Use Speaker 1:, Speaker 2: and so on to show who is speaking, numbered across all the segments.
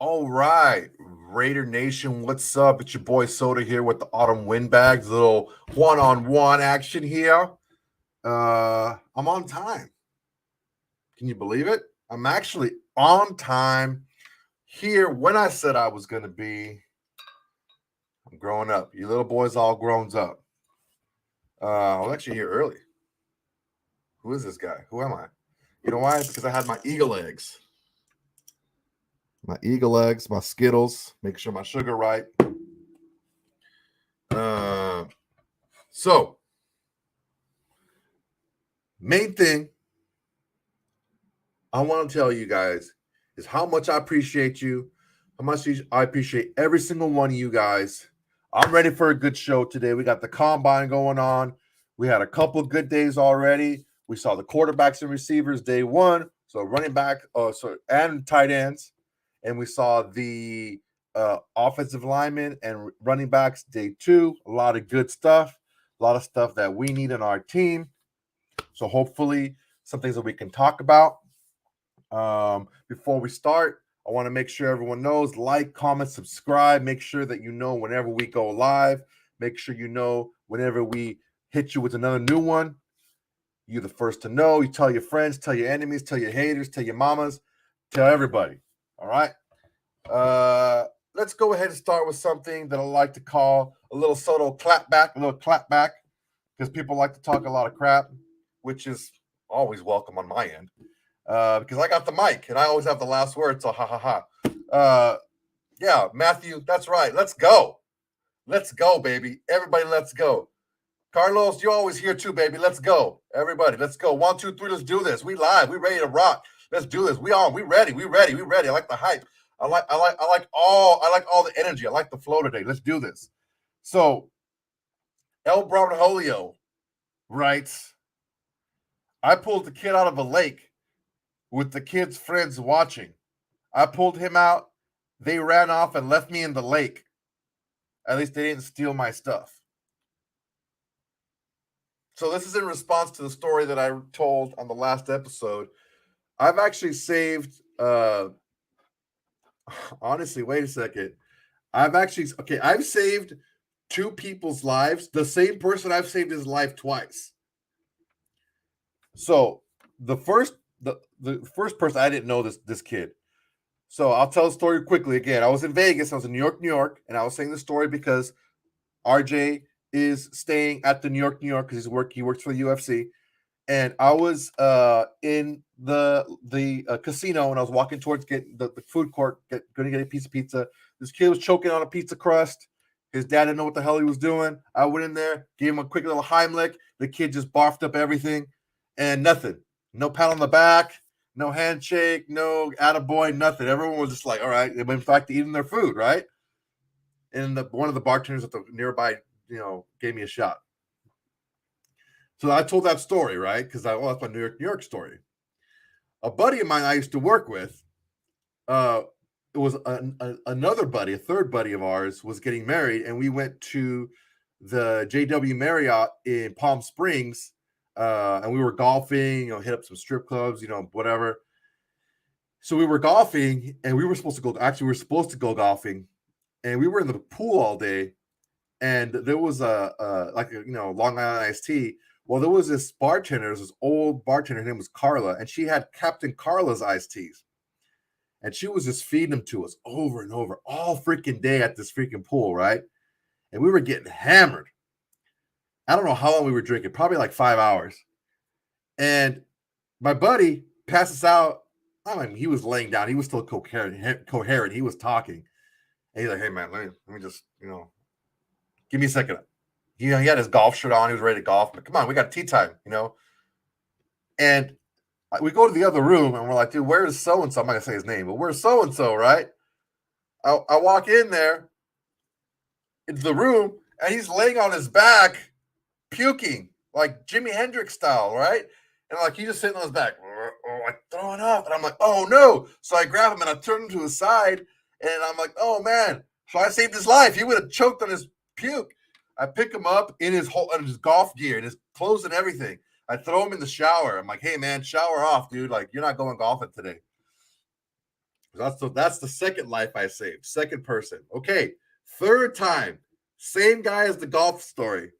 Speaker 1: All right, Raider Nation, what's up? It's your boy Soda here with the Autumn Windbags, little one-on-one action here. I'm on time. Can you believe it? I'm actually on time here when I said I was going to be. I'm growing up. You little boys all grown up. I was actually here early. Who is this guy? Who am I? You know why? Because I had my eagle eggs. My eagle eggs, my Skittles, make sure my sugar right. Uh, so, main thing I want to tell you guys is how much I appreciate you, how much I appreciate every single one of you guys. I'm ready for a good show today. We got the combine going on. We had a couple of good days already. We saw the quarterbacks and receivers day one, so running back, and tight ends, and we saw the offensive linemen and running backs day two. A lot of good stuff, a lot of stuff that we need in our team. So hopefully, some things that we can talk about. Before we start, I want to make sure everyone knows, like, comment, subscribe. Make sure that you know whenever we go live. Make sure you know whenever we hit you with another new one. You're the first to know. You tell your friends, tell your enemies, tell your haters, tell your mamas, tell everybody. All right. Let's go ahead and start with something that I like to call a little Soto clapback, because people like to talk a lot of crap, which is always welcome on my end. Because I got the mic and I always have the last word. So, ha ha ha. Yeah, Matthew, that's right. Let's go. Let's go, baby. Everybody, let's go. Carlos, you're always here too, baby. Let's go. Everybody, let's go. 1, 2, 3, let's do this. We live. We ready to rock. Let's do this. We on. We ready. We ready. We ready. I like the hype. I like all the energy. I like the flow today. Let's do this. So, El Braulio writes, I pulled the kid out of a lake with the kid's friends watching. I pulled him out. They ran off and left me in the lake. At least they didn't steal my stuff. So this is in response to the story that I told on the last episode. I've actually saved, honestly, wait a second. I've saved two people's lives. The same person, I've saved his life twice. So the first person, I didn't know this kid. So I'll tell the story quickly again. I was in Vegas. I was in New York, and I was saying the story because RJ is staying at the New York because he works for the UFC, and I was in the casino, and I was walking towards getting the food court, going to get a piece of pizza. This kid was choking on a pizza crust. His dad didn't know what the hell he was doing. I went in there, gave him a quick little Heimlich. The kid just barfed up everything, and nothing. No pat on the back, no handshake, no attaboy, nothing. Everyone was just like, all right. They went back to eating their food, right? And one of the bartenders at the nearby, gave me a shot. So I told that story, right? Because that's my New York story. A buddy of mine I used to work with, it was another buddy, a third buddy of ours, was getting married, and we went to the JW Marriott in Palm Springs, and we were golfing, hit up some strip clubs, whatever. So we were golfing, and we were supposed to go golfing, and we were in the pool all day, and there was a Long Island iced tea. Well, there was this bartender, this old bartender, her name was Carla, and she had Captain Carla's iced teas. And she was just feeding them to us over and over all freaking day at this freaking pool, right? And we were getting hammered. I don't know how long we were drinking, probably like 5 hours. And my buddy passes out. I mean, he was laying down. He was still coherent. He was talking. And he's like, hey, man, let me just, give me a second. He had his golf shirt on. He was ready to golf. But come on, we got tea time, And we go to the other room, and we're like, dude, where's so-and-so? I'm not going to say his name, but where's so-and-so, right? I walk in there into the room, and he's laying on his back, puking, like Jimi Hendrix style, right? And like, he's just sitting on his back, like throwing up. And I'm like, oh, no. So I grab him, and I turn him to his side, and I'm like, oh, man. So I saved his life. He would have choked on his puke. I pick him up in his golf gear and his clothes and everything. I throw him in the shower. I'm like, hey, man, shower off, dude. Like, you're not going golfing today. That's the second life I saved. Second person. Okay. Third time. Same guy as the golf story.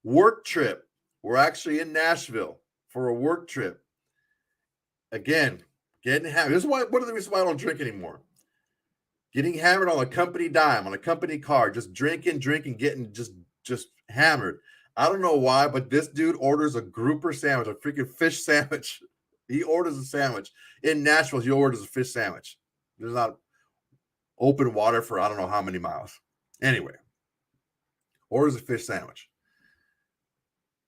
Speaker 1: Work trip. We're actually in Nashville for a work trip. Again, getting hammered. This is one of the reasons why I don't drink anymore. Getting hammered on a company dime, on a company car, just drinking, getting just hammered. I don't know why, but this dude orders a grouper sandwich, a freaking fish sandwich. He orders a sandwich. In Nashville, he orders a fish sandwich. There's not open water for I don't know how many miles. Anyway, orders a fish sandwich.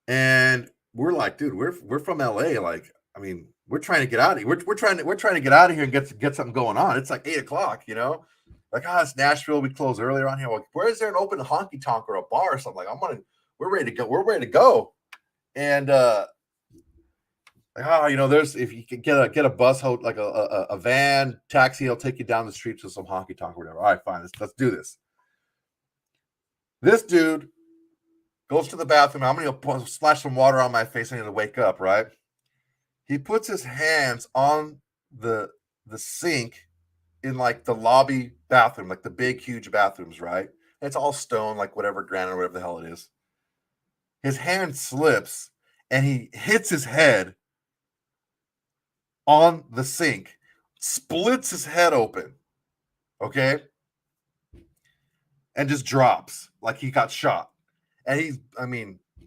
Speaker 1: And we're like, dude, we're from LA. Like, I mean, we're trying to get out of here. We're trying to get out of here and get something going on. It's like 8:00, you know? Like, it's Nashville. We close earlier on here. Like, where is there an open honky tonk or a bar or something? Like, we're ready to go. We're ready to go. And there's if you can get a bus, like a van, taxi, it'll take you down the street to some honky tonk or whatever. All right, fine. Let's do this. This dude goes to the bathroom. I'm gonna splash some water on my face. I need to wake up, right? He puts his hands on the sink in like the lobby bathroom, like the big, huge bathrooms, right? It's all stone, like whatever granite or whatever the hell it is. His hand slips and he hits his head on the sink, splits his head open, okay? And just drops like he got shot. And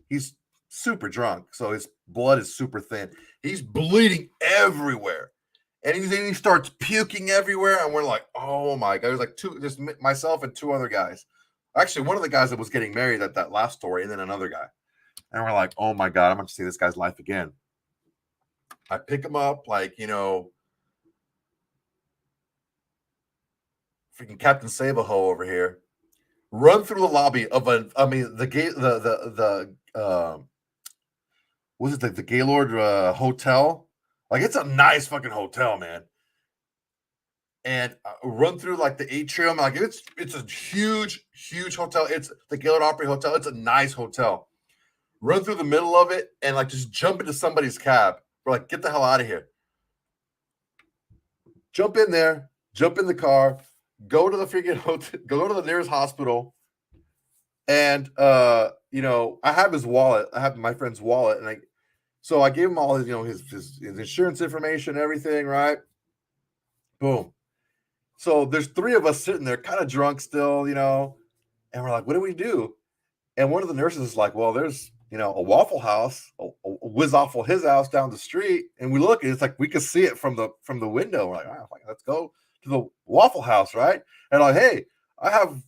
Speaker 1: he's super drunk, so his blood is super thin. He's bleeding everywhere. And he starts puking everywhere, and we're like, oh my God. There's like just myself and two other guys. Actually, one of the guys that was getting married at that last story, and then another guy. And we're like, oh my God, I'm going to see this guy's life again. I pick him up like, freaking Captain Save-A-Ho over here. Run through the lobby of the Gaylord Hotel. Like, it's a nice fucking hotel, man. And run through like the atrium. Like, it's a huge hotel. It's the Gaylord Opry Hotel. It's a nice hotel. Run through the middle of it and like just jump into somebody's cab. We're like, get the hell out of here. Jump in there, jump in the car, go to the freaking hotel, go to the nearest hospital. And I have his wallet. I have my friend's wallet, and so I gave him all his his insurance information, everything, right? Boom. So there's three of us sitting there, kind of drunk still, and we're like, what do we do? And one of the nurses is like, well, there's a Waffle House, a whiz off of his house down the street, and we look, and it's like we could see it from the window. We're like, all right, let's go to the Waffle House, right? And like, hey, I have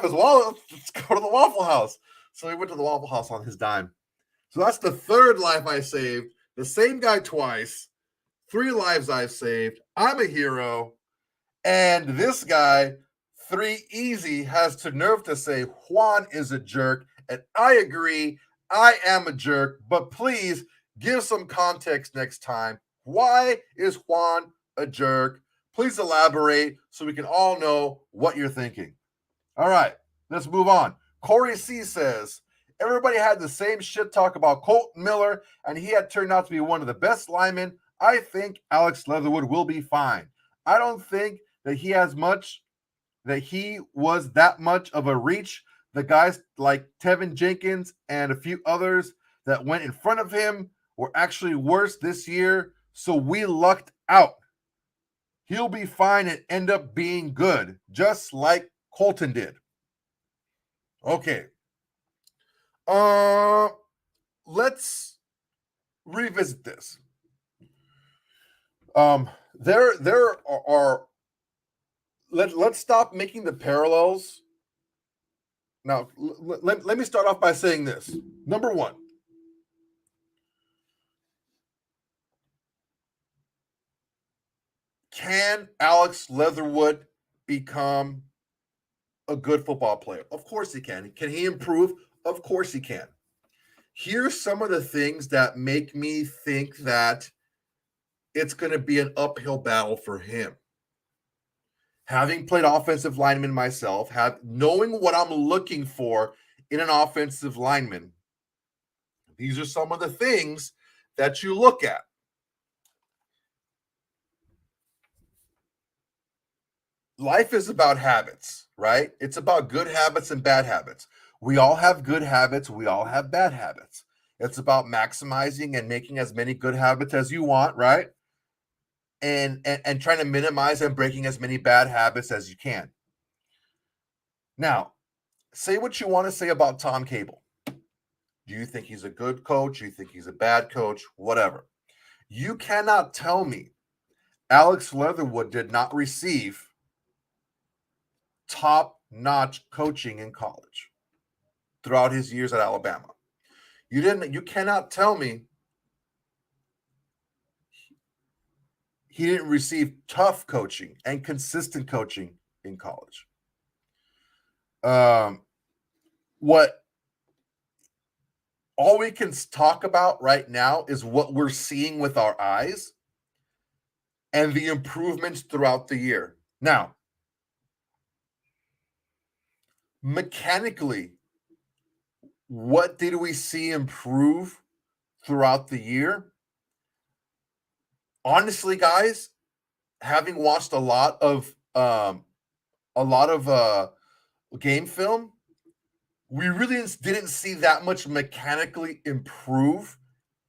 Speaker 1: his wallet. Let's go to the Waffle House. So we went to the Waffle House on his dime. So that's the third life I saved. The same guy twice. 3 lives I've saved. I'm a hero. And this guy, 3 Easy, has the nerve to say Juan is a jerk. And I agree. I am a jerk. But please give some context next time. Why is Juan a jerk? Please elaborate so we can all know what you're thinking. All right, let's move on. Corey C says, everybody had the same shit talk about Colton Miller, and he had turned out to be one of the best linemen. I think Alex Leatherwood will be fine. I don't think that he was that much of a reach. The guys like Tevin Jenkins and a few others that went in front of him were actually worse this year, so we lucked out. He'll be fine and end up being good, just like Colton did. Okay. Let's revisit this. There are let's stop making the parallels. Now, let me start off by saying this. Number one, can Alex Leatherwood become a good football player? Of course he can. Can he improve? Of course he can. Here's some of the things that make me think that it's going to be an uphill battle for him. Having played offensive lineman myself, knowing what I'm looking for in an offensive lineman, these are some of the things that you look at. life is about habits, right? It's about good habits and bad habits. We all have good habits, we all have bad habits. It's about maximizing and making as many good habits as you want, right? And trying to minimize and breaking as many bad habits as you can. Now, say what you want to say about Tom Cable. Do you think he's a good coach? Do you think he's a bad coach? Whatever. You cannot tell me Alex Leatherwood did not receive top-notch coaching in college throughout his years at Alabama. You cannot tell me he didn't receive tough coaching and consistent coaching in college. What all we can talk about right now is what we're seeing with our eyes and the improvements throughout the year. Now, mechanically, what did we see improve throughout the year? Honestly, guys, having watched a lot of game film, we really didn't see that much mechanically improve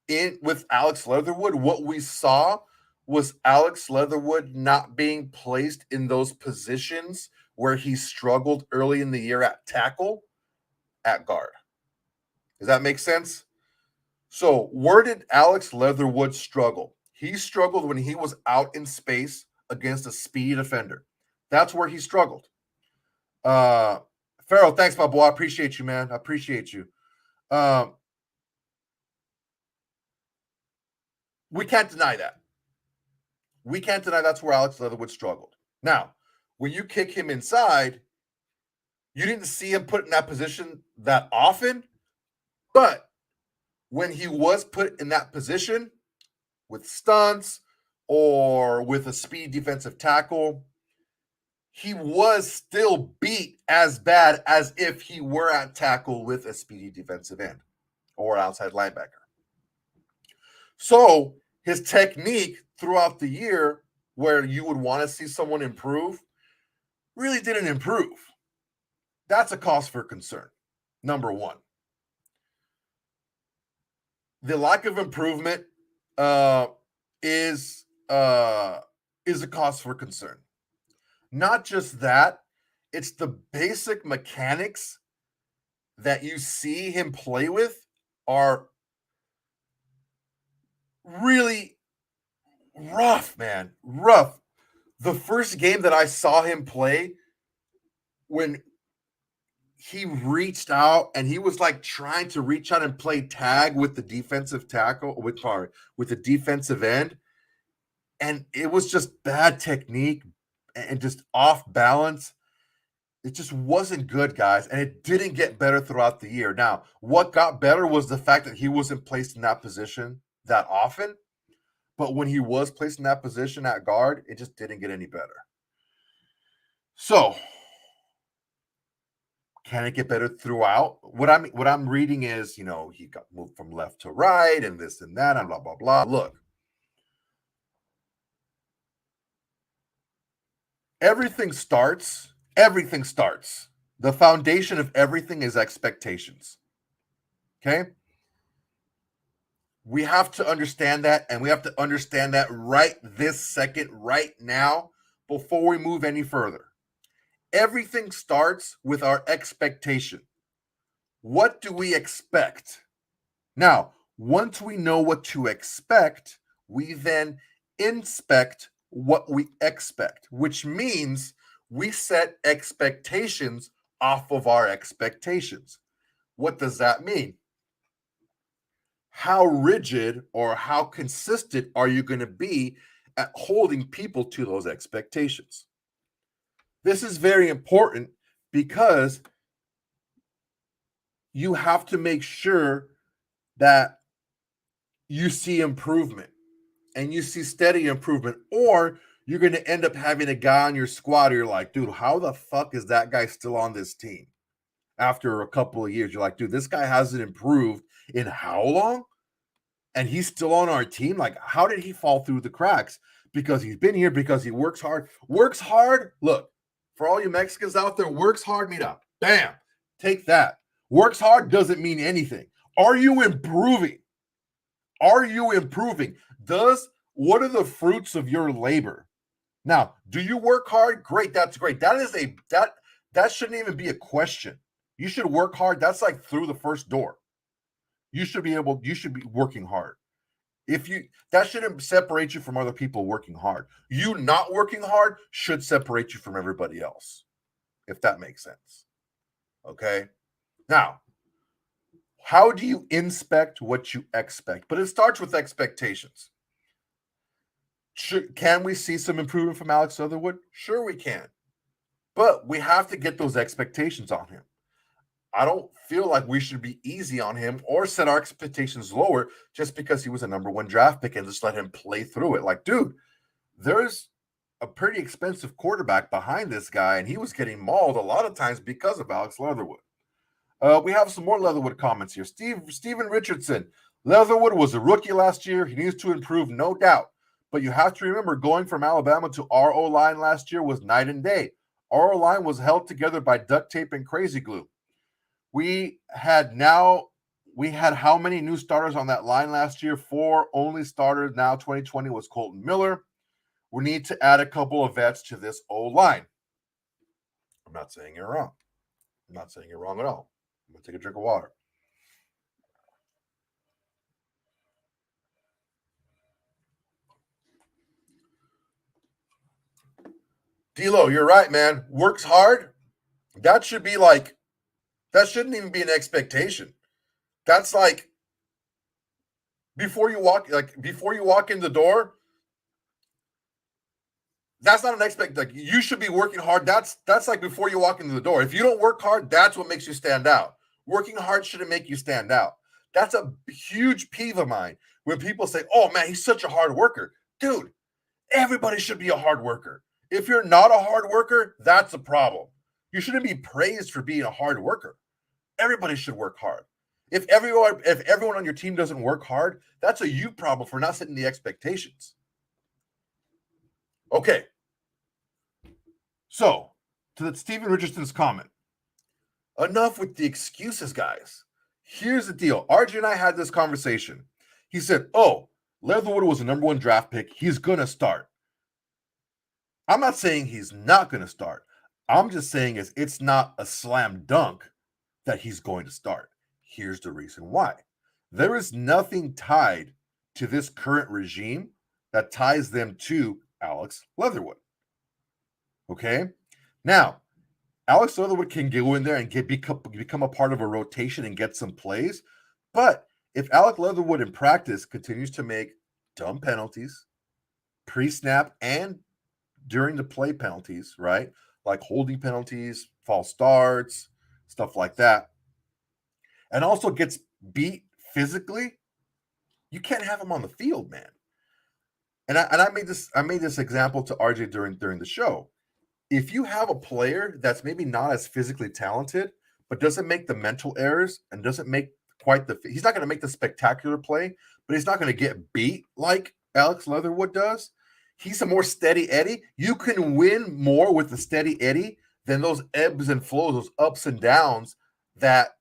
Speaker 1: in with Alex Leatherwood. What we saw was Alex Leatherwood not being placed in those positions where he struggled early in the year at tackle, at guard. Does that make sense? So, where did Alex Leatherwood struggle? He struggled when he was out in space against a speedy defender. That's where he struggled. Farrell, thanks, my boy. I appreciate you, man. I appreciate you. We can't deny that. We can't deny that's where Alex Leatherwood struggled. Now, when you kick him inside, you didn't see him put in that position that often, but when he was put in that position with stunts or with a speed defensive tackle, he was still beat as bad as if he were at tackle with a speedy defensive end or outside linebacker. So his technique throughout the year, where you would want to see someone improve, really didn't improve. That's a cause for concern. Number one. The lack of improvement is a cause for concern. Not just that, it's the basic mechanics that you see him play with are really rough, man. Rough. The first game that I saw him play, when he reached out and he was like trying to reach out and play tag with the defensive tackle, with the defensive end, and it was just bad technique and just off balance. It just wasn't good, guys, and it didn't get better throughout the year. Now, what got better was the fact that he wasn't placed in that position that often, but when he was placed in that position at guard, it just didn't get any better. So, can it get better throughout? What I'm reading is, he got moved from left to right and this and that and blah blah blah. Look, everything starts. The foundation of everything is expectations. Okay? We have to understand that, and we have to understand that right this second, right now, before we move any further. Everything starts with our expectation. What do we expect? Now, once we know what to expect, we then inspect what we expect, which means we set expectations off of our expectations. What does that mean? How rigid or how consistent are you going to be at holding people to those expectations? This is very important because you have to make sure that you see improvement and you see steady improvement, or you're going to end up having a guy on your squad. You're like, dude, how the fuck is that guy still on this team? After a couple of years, you're like, dude, this guy hasn't improved in how long? And he's still on our team. Like, how did he fall through the cracks? Because he's been here, because he works hard. Works hard. Look, For all you Mexicans out there, works hard, meet up. Bam. Take that. Works hard doesn't mean anything. Are you improving? Are you improving? What are the fruits of your labor? Now, do you work hard? Great, that's great. That shouldn't even be a question. You should work hard. That's like through the first door. You should be working hard. That shouldn't separate you from other people working hard. You not working hard should separate you from everybody else, if that makes sense. Okay. Now, how do you inspect what you expect? But it starts with expectations. Can we see some improvement from Alex Leatherwood? Sure, we can. But we have to get those expectations on him. I don't feel like we should be easy on him or set our expectations lower just because he was a number 1 draft pick and just let him play through it. Like, dude, there's a pretty expensive quarterback behind this guy, and he was getting mauled a lot of times because of Alex Leatherwood. We have some more Leatherwood comments here. Steven Richardson. Leatherwood was a rookie last year. He needs to improve, no doubt. But you have to remember, going from Alabama to our O-line last year was night and day. Our O-line was held together by duct tape and crazy glue. We had how many new starters on that line last year? 4 only starters. Now 2020 was Colton Miller. We need to add a couple of vets to this O-line. I'm not saying you're wrong. I'm not saying you're wrong at all. I'm going to take a drink of water. D-Lo, you're right, man. Works hard. That shouldn't even be an expectation. That's like before you walk in the door. That's not an expect. Like, you should be working hard. That's like before you walk into the door. If you don't work hard, that's what makes you stand out. Working hard shouldn't make you stand out. That's a huge peeve of mine when people say, "Oh man, he's such a hard worker." Dude, everybody should be a hard worker. If you're not a hard worker, that's a problem. You shouldn't be praised for being a hard worker. Everybody should work hard. If everyone on your team doesn't work hard, that's a you problem for not setting the expectations. Okay. So, to Steven Richardson's comment, enough with the excuses, guys. Here's the deal. RJ and I had this conversation. He said, "Oh, Leatherwood was a number 1 draft pick. He's going to start." I'm not saying he's not going to start. I'm just saying it's not a slam dunk that he's going to start. Here's the reason why. There is nothing tied to this current regime that ties them to Alex Leatherwood. Okay? Now, Alex Leatherwood can go in there and become a part of a rotation and get some plays. But if Alex Leatherwood in practice continues to make dumb penalties, pre-snap and during the play penalties, right? Like holding penalties, false starts, stuff like that, and also gets beat physically, you can't have him on the field, man. And I made this example to RJ during the show. If you have a player that's maybe not as physically talented, but doesn't make the mental errors and doesn't make he's not going to make the spectacular play, but he's not going to get beat like Alex Leatherwood does. He's a more steady Eddie. You can win more with the steady Eddie than those ebbs and flows, those ups and downs that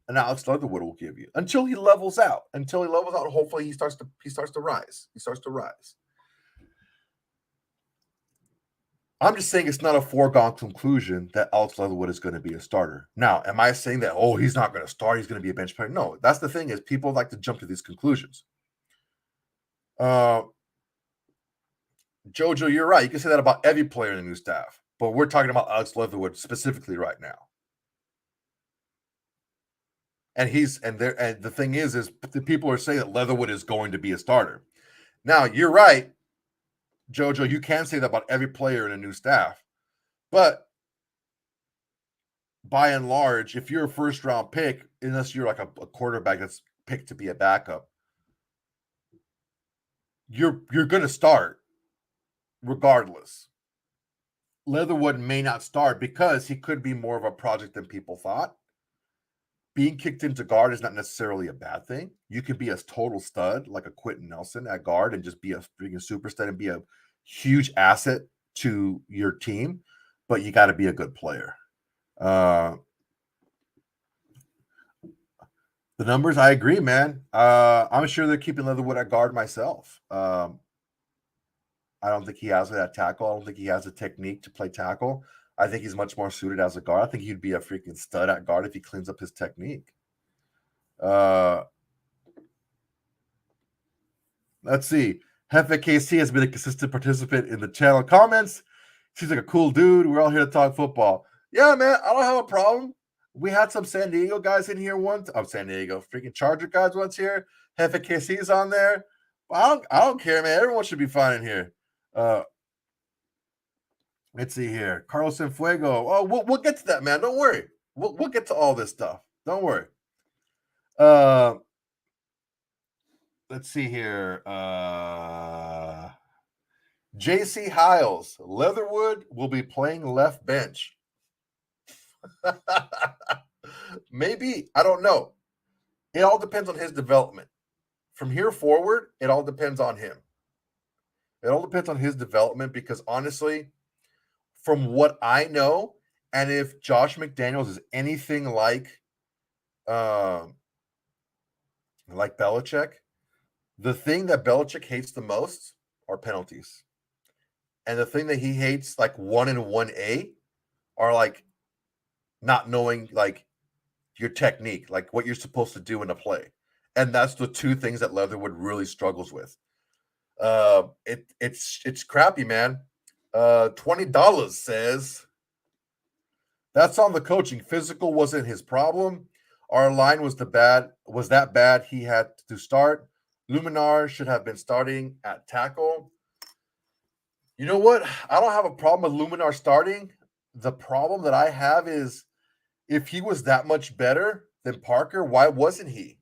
Speaker 1: an Alex Leatherwood will give you until he levels out. Hopefully he starts to rise. I'm just saying it's not a foregone conclusion that Alex Leatherwood is going to be a starter. Now, am I saying that, oh, he's not going to start, he's going to be a bench player? No, that's the thing is people like to jump to these conclusions. Jojo, you're right. You can say that about every player in the new staff, but we're talking about Alex Leatherwood specifically right now. And the thing is the people are saying that Leatherwood is going to be a starter. Now, you're right, Jojo. You can say that about every player in a new staff, but by and large, if you're a first-round pick, unless you're like a quarterback that's picked to be a backup, you're going to start regardless. Leatherwood may not start because he could be more of a project than people thought. Being kicked into guard is not necessarily a bad thing. You can be a total stud like a Quentin Nelson at guard and just be a freaking super stud and be a huge asset to your team. but you got to be a good player. The numbers, I agree, man. I'm sure they're keeping Leatherwood at guard myself. I don't think he has that tackle. I don't think he has the technique to play tackle. I think he's much more suited as a guard. I think he'd be a freaking stud at guard if he cleans up his technique. Let's see. Hefe KC has been a consistent participant in the channel comments. Seems like a cool dude. We're all here to talk football. Yeah, man, I don't have a problem. We had some San Diego guys in here once. Oh, San Diego, freaking Charger guys once here. Hefe KC's on there. I don't care, man. Everyone should be fine in here. Let's see here. Carlos Fuego. Oh, we'll get to that, man. Don't worry. We'll get to all this stuff. Don't worry. Let's see here. JC Hiles. Leatherwood will be playing left bench. Maybe. I don't know. It all depends on his development. From here forward, it all depends on him. It all depends on his development because honestly, from what I know, and if Josh McDaniels is anything like Belichick, the thing that Belichick hates the most are penalties. And the thing that he hates, like 1 and 1A, are like not knowing like your technique, like what you're supposed to do in a play. And that's the two things that Leatherwood really struggles with. It's crappy, man. $20 says that's on the coaching. Physical wasn't his problem. Our line was that bad. He had to start. Luminar should have been starting at tackle. You know what? I don't have a problem with Luminar starting. The problem that I have is if he was that much better than Parker, why wasn't he?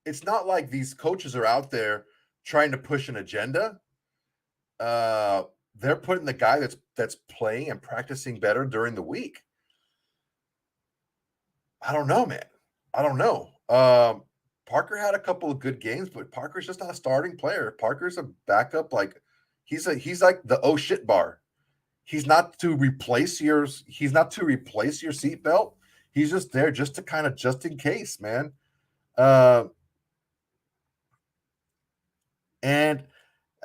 Speaker 1: It's not like these coaches are out there trying to push an agenda. They're putting the guy that's playing and practicing better during the week. I don't know, man. I don't know. Parker had a couple of good games, but Parker's just not a starting player. Parker's a backup. Like he's like the oh shit bar. He's not to replace your seatbelt. He's just there just to kind of just in case, man. And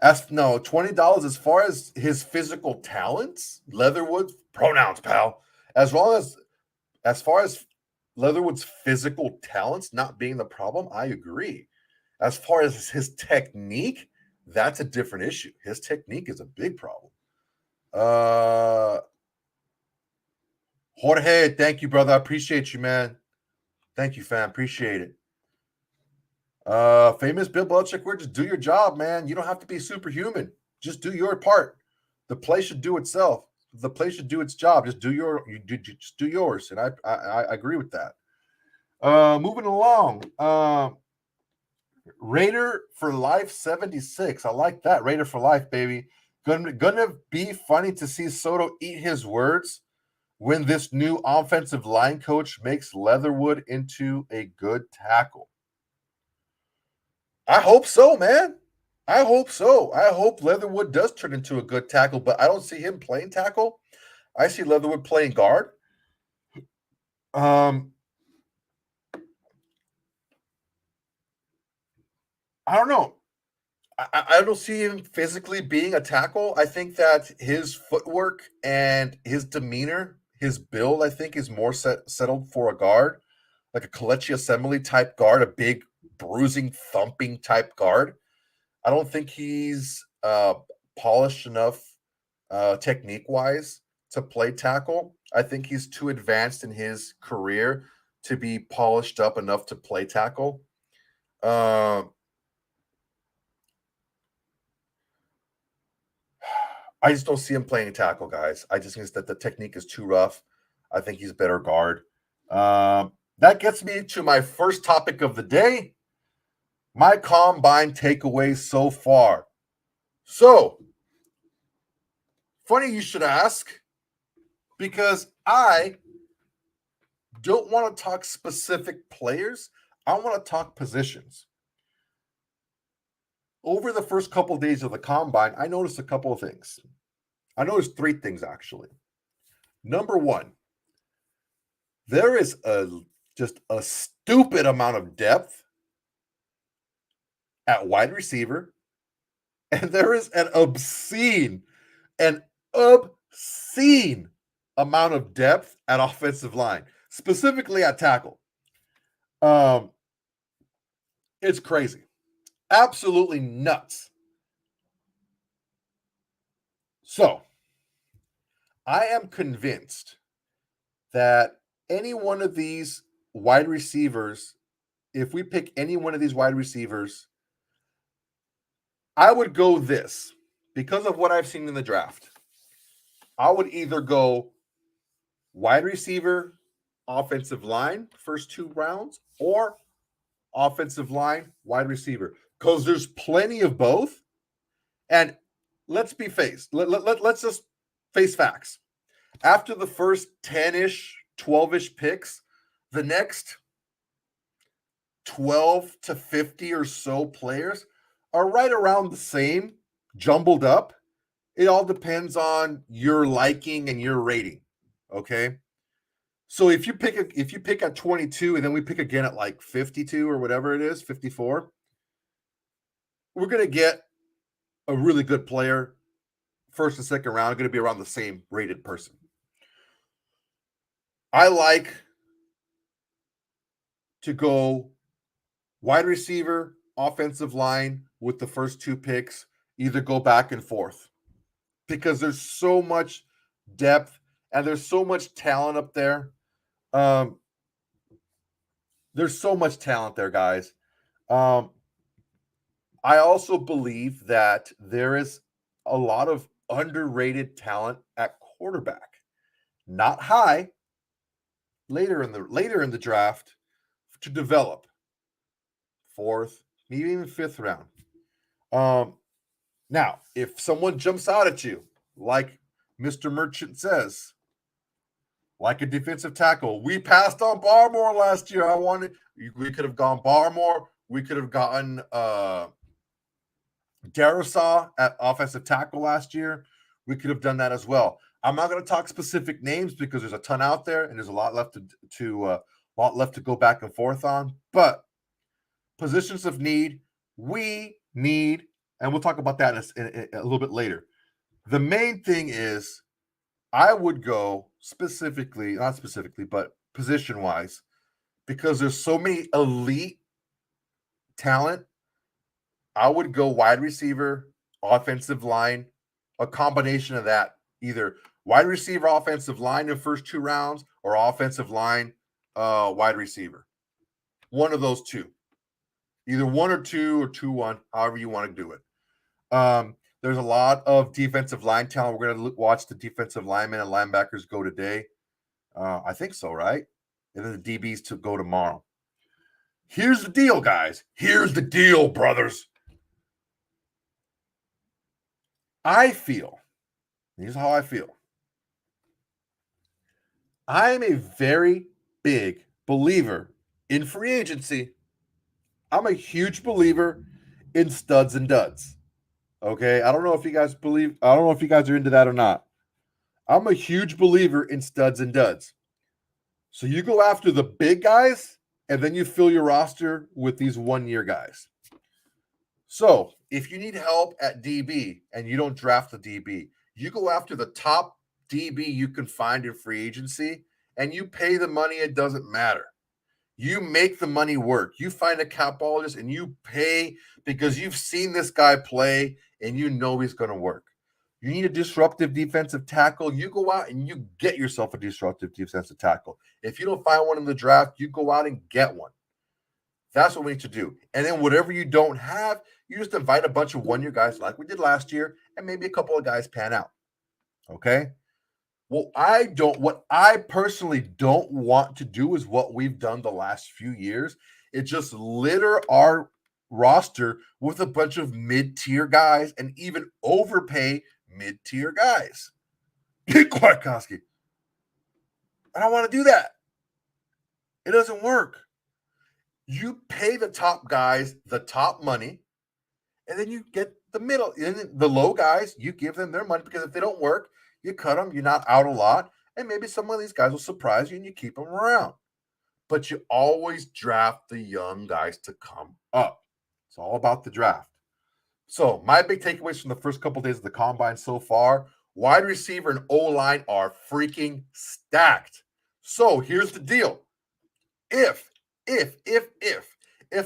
Speaker 1: $20 as far as his physical talents, Leatherwood pronouns, pal. As far as Leatherwood's physical talents not being the problem, I agree. As far as his technique, that's a different issue. His technique is a big problem. Jorge, thank you, brother. I appreciate you, man. Thank you, fam. Appreciate it. Famous Bill Belichick, just do your job, man. You don't have to be superhuman. Just do your part. The play should do itself. The play should do its job. Just do yours. And I agree with that. Moving along. Raider for Life 76. I like that. Raider for Life, baby. Gonna be funny to see Soto eat his words when this new offensive line coach makes Leatherwood into a good tackle. I hope so, man. I hope so. I hope Leatherwood does turn into a good tackle, but I don't see him playing tackle. I see Leatherwood playing guard. I don't know. I don't see him physically being a tackle. I think that his footwork and his demeanor, his build, I think is more settled for a guard, like a Kelechi Assembly type guard, a big bruising, thumping type guard. I don't think he's polished enough technique-wise to play tackle. I think he's too advanced in his career to be polished up enough to play tackle. I just don't see him playing tackle, guys. I just think that the technique is too rough. I think he's a better guard. That gets me to my first topic of the day. My combine takeaways so far. So, funny you should ask, because I don't want to talk specific players. I want to talk positions. Over the first couple of days of the combine, I noticed a couple of things. I noticed three things actually. Number one, there is just a stupid amount of depth at wide receiver, and there is an obscene amount of depth at offensive line, specifically at tackle. Um, it's crazy, absolutely nuts. So, I am convinced that any one of these wide receivers, if we pick any one of these wide receivers, I would go this because of what I've seen in the draft. I would either go wide receiver, offensive line, first two rounds, or offensive line, wide receiver, because there's plenty of both. And let's be faced. Let's just face facts. After the first 10-ish, 12-ish picks, the next 12 to 50 or so players are right around the same, jumbled up. It all depends on your liking and your rating. Okay. So if you pick at 22 and then we pick again at like 52 or whatever it is, 54, we're going to get a really good player first and second round, going to be around the same rated person. I like to go wide receiver, offensive line with the first two picks, either go back and forth because there's so much depth and there's so much talent up there. There's so much talent there, guys. I also believe that there is a lot of underrated talent at quarterback. Not high, later in the draft to develop. Fourth, maybe even fifth round. Now, if someone jumps out at you, like Mr. Merchant says, like a defensive tackle, we passed on Barmore last year. We could have gone Barmore. We could have gotten Darisaw at offensive tackle last year. We could have done that as well. I'm not going to talk specific names because there's a ton out there and there's a lot left to go back and forth on. But positions of need, we need, and we'll talk about that in a little bit later. The main thing is, I would go not specifically, but position wise, because there's so many elite talent. I would go wide receiver, offensive line, a combination of that, either wide receiver, offensive line in the first two rounds, or offensive line, wide receiver. One of those two, either 1 or 2 or 2-1, however you want to do it. There's a lot of defensive line talent. We're going to watch the defensive linemen and linebackers go today. I think so, right? And then the DBs to go tomorrow. Here's the deal, guys. Here's the deal, brothers. Here's how I feel. I'm a very big believer in free agency. I'm a huge believer in studs and duds. Okay. I don't know if you guys are into that or not. I'm a huge believer in studs and duds. So you go after the big guys and then you fill your roster with these 1-year guys. So if you need help at DB and you don't draft the DB, you go after the top DB you can find in free agency and you pay the money. It doesn't matter. You make the money work. You find a capologist and you pay because you've seen this guy play and you know he's going to work. You need a disruptive defensive tackle. You go out and you get yourself a disruptive defensive tackle. If you don't find one in the draft, you go out and get one. That's what we need to do. And then whatever you don't have, you just invite a bunch of 1-year guys like we did last year, and maybe a couple of guys pan out. Okay? What I personally don't want to do is what we've done the last few years. It just litter our roster with a bunch of mid-tier guys and even overpay mid-tier guys. Kwiatkowski. I don't want to do that. It doesn't work. You pay the top guys the top money, and then you get the middle, the low guys, you give them their money because if they don't work, you cut them. You're not out a lot, and maybe some of these guys will surprise you and you keep them around. But you always draft the young guys to come up. It's all about the draft. So my big takeaways from the first couple of days of the combine so far: wide receiver and O-line are freaking stacked. So here's the deal: if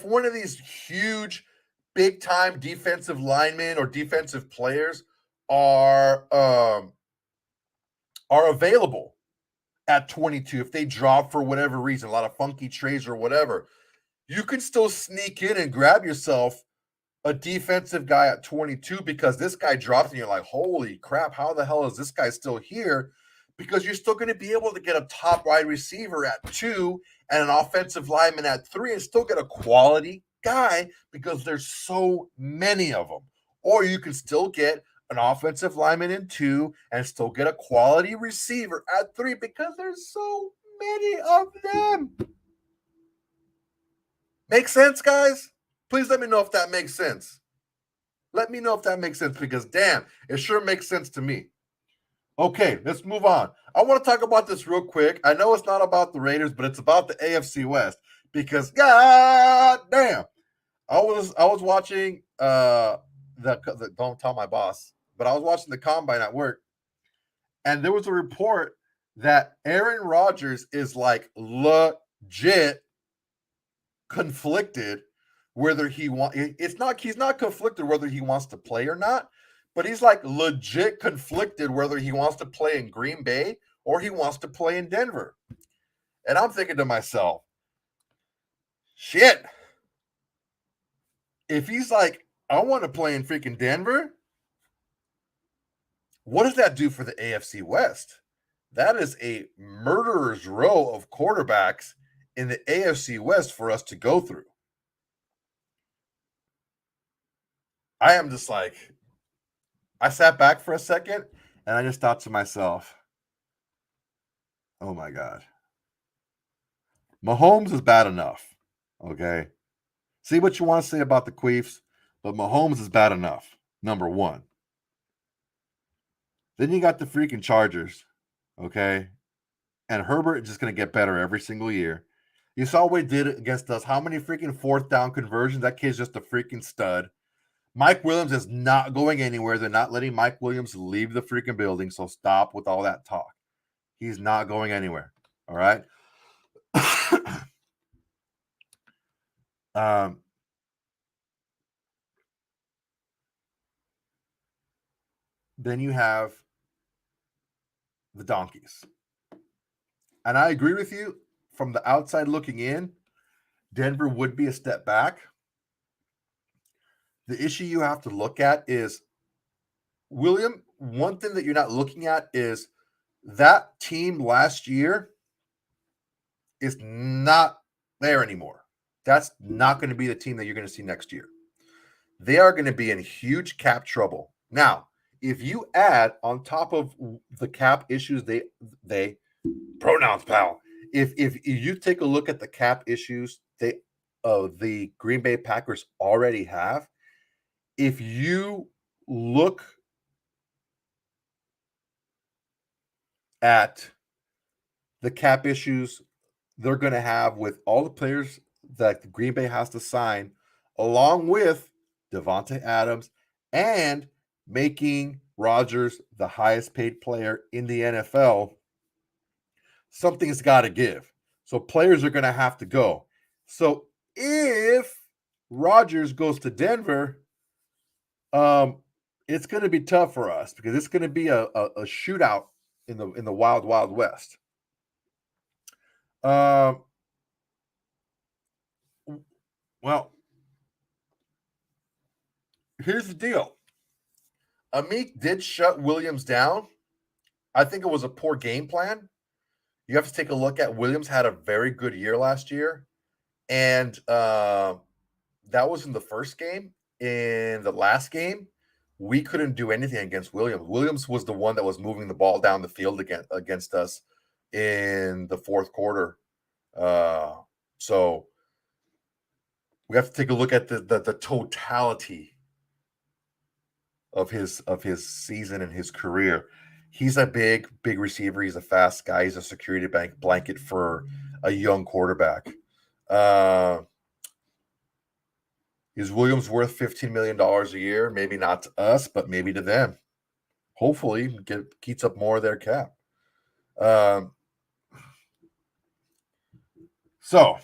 Speaker 1: one of these huge, big time defensive linemen or defensive players are available at 22, if they drop for whatever reason, a lot of funky trades or whatever, you can still sneak in and grab yourself a defensive guy at 22 because this guy drops and you're like, holy crap, how the hell is this guy still here? Because you're still going to be able to get a top wide receiver at 2 and an offensive lineman at 3 and still get a quality guy because there's so many of them. Or you can still get an offensive lineman in 2 and still get a quality receiver at 3 because there's so many of them. Make sense, guys? Please let me know if that makes sense. Let me know if that makes sense because, damn, it sure makes sense to me. Okay, let's move on. I want to talk about this real quick. I know it's not about the Raiders, but it's about the AFC West because, god damn, I was watching the don't tell my boss, but I was watching the combine at work, and there was a report that Aaron Rodgers is like legit conflicted whether he's not conflicted whether he wants to play or not, but he's like legit conflicted whether he wants to play in Green Bay or he wants to play in Denver. And I'm thinking to myself, shit, if he's like, I want to play in freaking Denver, what does that do for the AFC West? That is a murderer's row of quarterbacks in the AFC West for us to go through. I am just like, I sat back for a second and I just thought to myself, oh my God. Mahomes is bad enough. Okay. See what you want to say about the Queefs, but Mahomes is bad enough. Number one. Then you got the freaking Chargers. Okay. And Herbert is just going to get better every single year. You saw what he did against us. How many freaking fourth down conversions? That kid's just a freaking stud. Mike Williams is not going anywhere. They're not letting Mike Williams leave the freaking building. So stop with all that talk. He's not going anywhere. All right. Then you have the Donkeys. And I agree with you. From the outside looking in, Denver would be a step back. The issue you have to look at is, William, one thing that you're not looking at is that team last year is not there anymore. That's not going to be the team that you're going to see next year. They are going to be in huge cap trouble. Now, if you add on top of the cap issues, they pronouns, pal. If you take a look at the cap issues the Green Bay Packers already have, if you look at the cap issues they're going to have with all the players that the Green Bay has to sign, along with Devontae Adams and making Rodgers the highest paid player in the NFL, something's got to give. So players are going to have to go. So if Rodgers goes to Denver, it's going to be tough for us because it's going to be a shootout in the wild, wild west. Well, here's the deal. Amik did shut Williams down. I think it was a poor game plan. You have to take a look at Williams had a very good year last year. And that was in the first game. In the last game, we couldn't do anything against Williams. Williams was the one that was moving the ball down the field against us in the fourth quarter. So we have to take a look at the totality of his season and his career. He's a big receiver. He's a fast guy. He's a security blanket for a young quarterback. Is Williams worth $15 million a year? Maybe not to us, but maybe to them. Hopefully, keeps up more of their cap. So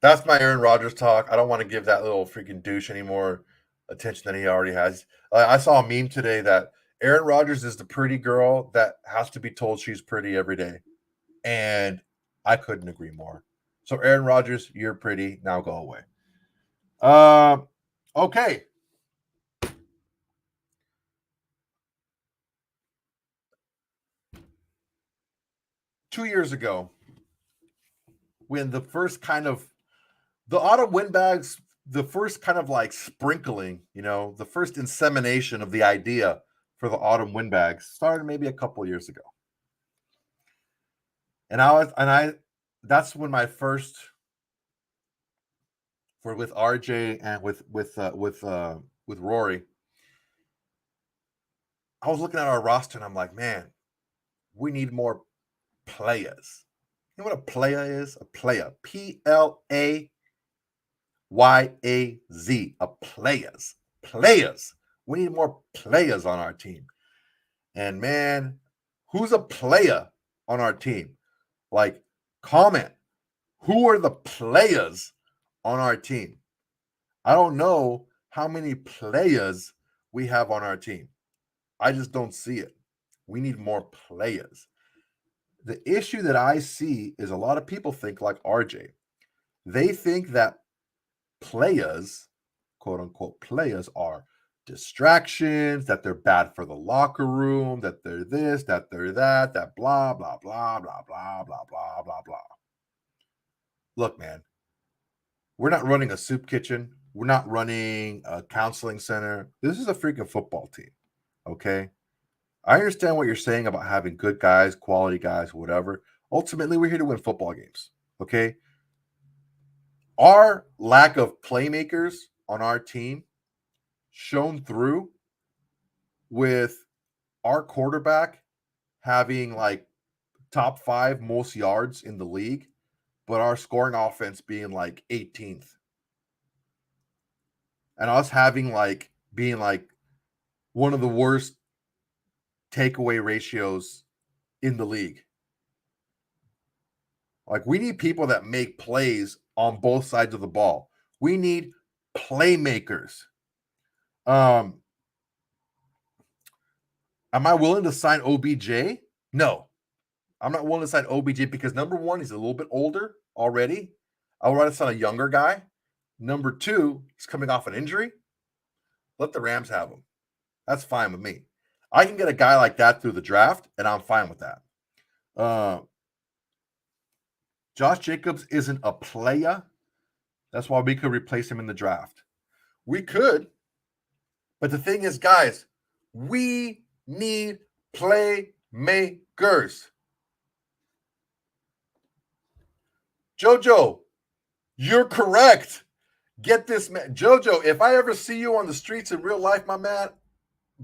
Speaker 1: that's my Aaron Rodgers talk. I don't want to give that little freaking douche any more attention than he already has. I saw a meme today that Aaron Rodgers is the pretty girl that has to be told she's pretty every day. And I couldn't agree more. So, Aaron Rodgers, you're pretty. Now go away. Okay. Two years ago, when the first kind of the autumn windbags, the first kind of like sprinkling, the first insemination of the idea for the autumn windbags started maybe a couple years ago. And that's when my first with RJ and with Rory, I was looking at our roster and I'm like, man, we need more players. You know what a player is? A player. PLAYAZ. A players. Players. We need more players on our team. And man, who's a player on our team? Like, comment. Who are the players on our team? I don't know how many players we have on our team. I just don't see it. We need more players. The issue that I see is a lot of people think like RJ. They think that players, quote unquote players, are distractions, that they're bad for the locker room, that they're this, that they're that blah, blah, blah, blah, blah, blah, blah, blah, blah. Look, man, we're not running a soup kitchen. We're not running a counseling center. This is a freaking football team, okay? I understand what you're saying about having good guys, quality guys, whatever. Ultimately, we're here to win football games, okay? Our lack of playmakers on our team shown through with our quarterback having like top 5 most yards in the league, but our scoring offense being like 18th. And us having like being like one of the worst takeaway ratios in the league. Like, we need people that make plays on both sides of the ball. We need playmakers. Am I willing to sign OBJ? No. I'm not willing to sign OBJ because number one, he's a little bit older already. I would rather sign a younger guy. Number two, he's coming off an injury. Let the Rams have him. That's fine with me. I can get a guy like that through the draft, and I'm fine with that. Josh Jacobs isn't a player. That's why we could replace him in the draft. We could. But the thing is, guys, we need playmakers. Jojo, you're correct. Get this man. Jojo, if I ever see you on the streets in real life, my man,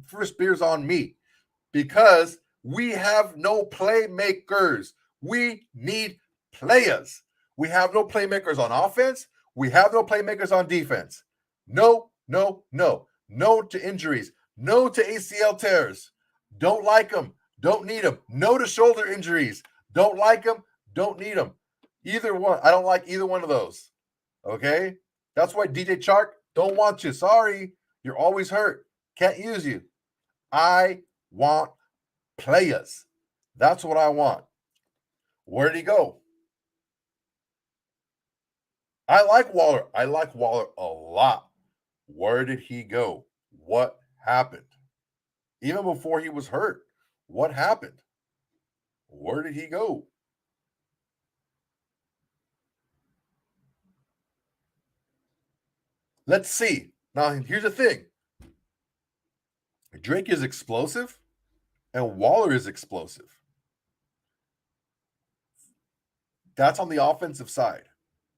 Speaker 1: first beer's on me. Because we have no playmakers. We need players. We have no playmakers on offense. We have no playmakers on defense. No, no, no. No to injuries. No to ACL tears. Don't like them. Don't need them. No to shoulder injuries. Don't like them. Don't need them. Either one. I don't like either one of those. Okay? That's why DJ Chark, don't want you. Sorry. You're always hurt. Can't use you. I want players. That's what I want. Where did he go? I like Waller. I like Waller a lot. Where did he go? What happened? Even before he was hurt, what happened? Where did he go? Let's see. Now, here's the thing. Drake is explosive and Waller is explosive. That's on the offensive side.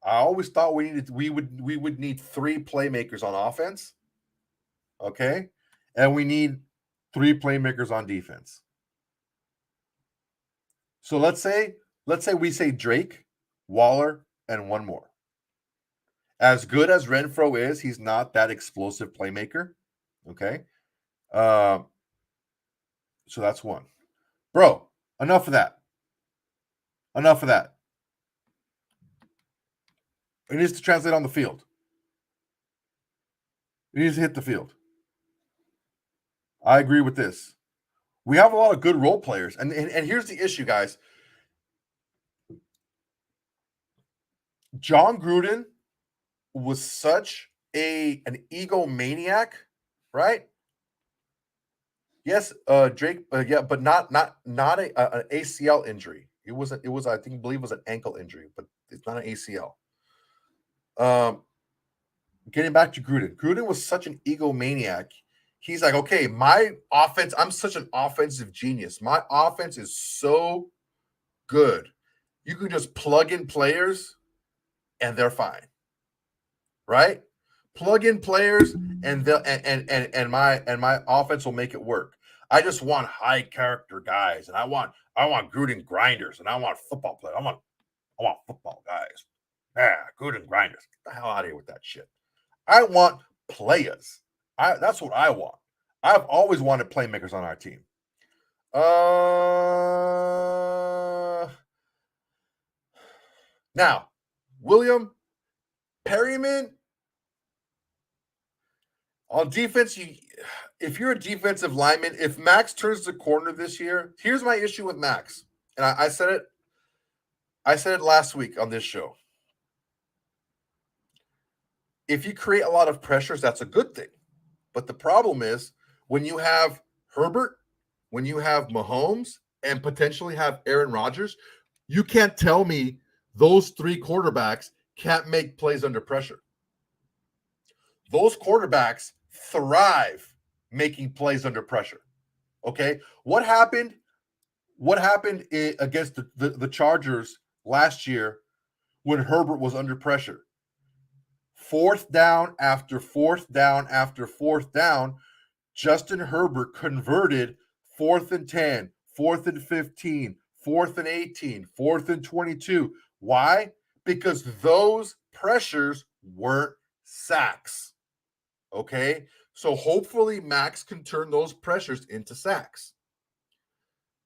Speaker 1: I always thought we would need 3 playmakers on offense Okay, and we need 3 playmakers on defense. So let's say we say Drake, Waller, and one more. As good as Renfro is, he's not that explosive playmaker. Okay. So that's one. Bro, enough of that. Enough of that. It needs to translate on the field. It needs to hit the field. I agree with this. We have a lot of good role players. And here's the issue, guys. John Gruden was such an egomaniac, right? Yes, Drake, yeah, but not an ACL injury. It was I believe it was an ankle injury, but it's not an ACL. Getting back to Gruden. Gruden was such an egomaniac. He's like, okay, my offense, I'm such an offensive genius. My offense is so good. You can just plug in players and they're fine. Right? Plug in players and they'll and my offense will make it work. I just want high character guys, and I want Gruden grinders, and I want football players. I want football guys. Yeah, Gruden grinders. Get the hell out of here with that shit. I want players. That's what I want. I've always wanted playmakers on our team. Now, William Perryman on defense. If you're a defensive lineman, if Max turns the corner this year, here's my issue with Max, and I said it. I said it last week on this show. If you create a lot of pressures, that's a good thing. But the problem is when you have Herbert, when you have Mahomes, and potentially have Aaron Rodgers, you can't tell me those 3 quarterbacks can't make plays under pressure. Those quarterbacks thrive making plays under pressure. Okay? What happened against the Chargers last year when Herbert was under pressure? 4th down after 4th down after 4th down, Justin Herbert converted 4th and 10, 4th and 15, 4th and 18, 4th and 22. Why? Because those pressures weren't sacks. Okay? So hopefully Max can turn those pressures into sacks.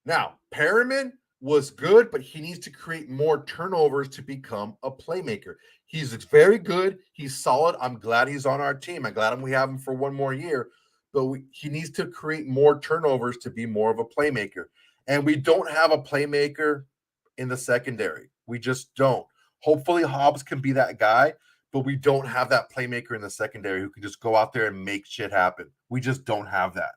Speaker 1: Now, Perriman was good, but he needs to create more turnovers to become a playmaker. He's very good. He's solid. I'm glad he's on our team. I'm glad we have him for one more year. But he needs to create more turnovers to be more of a playmaker. And we don't have a playmaker in the secondary. We just don't. Hopefully Hobbs can be that guy, but we don't have that playmaker in the secondary who can just go out there and make shit happen. We just don't have that.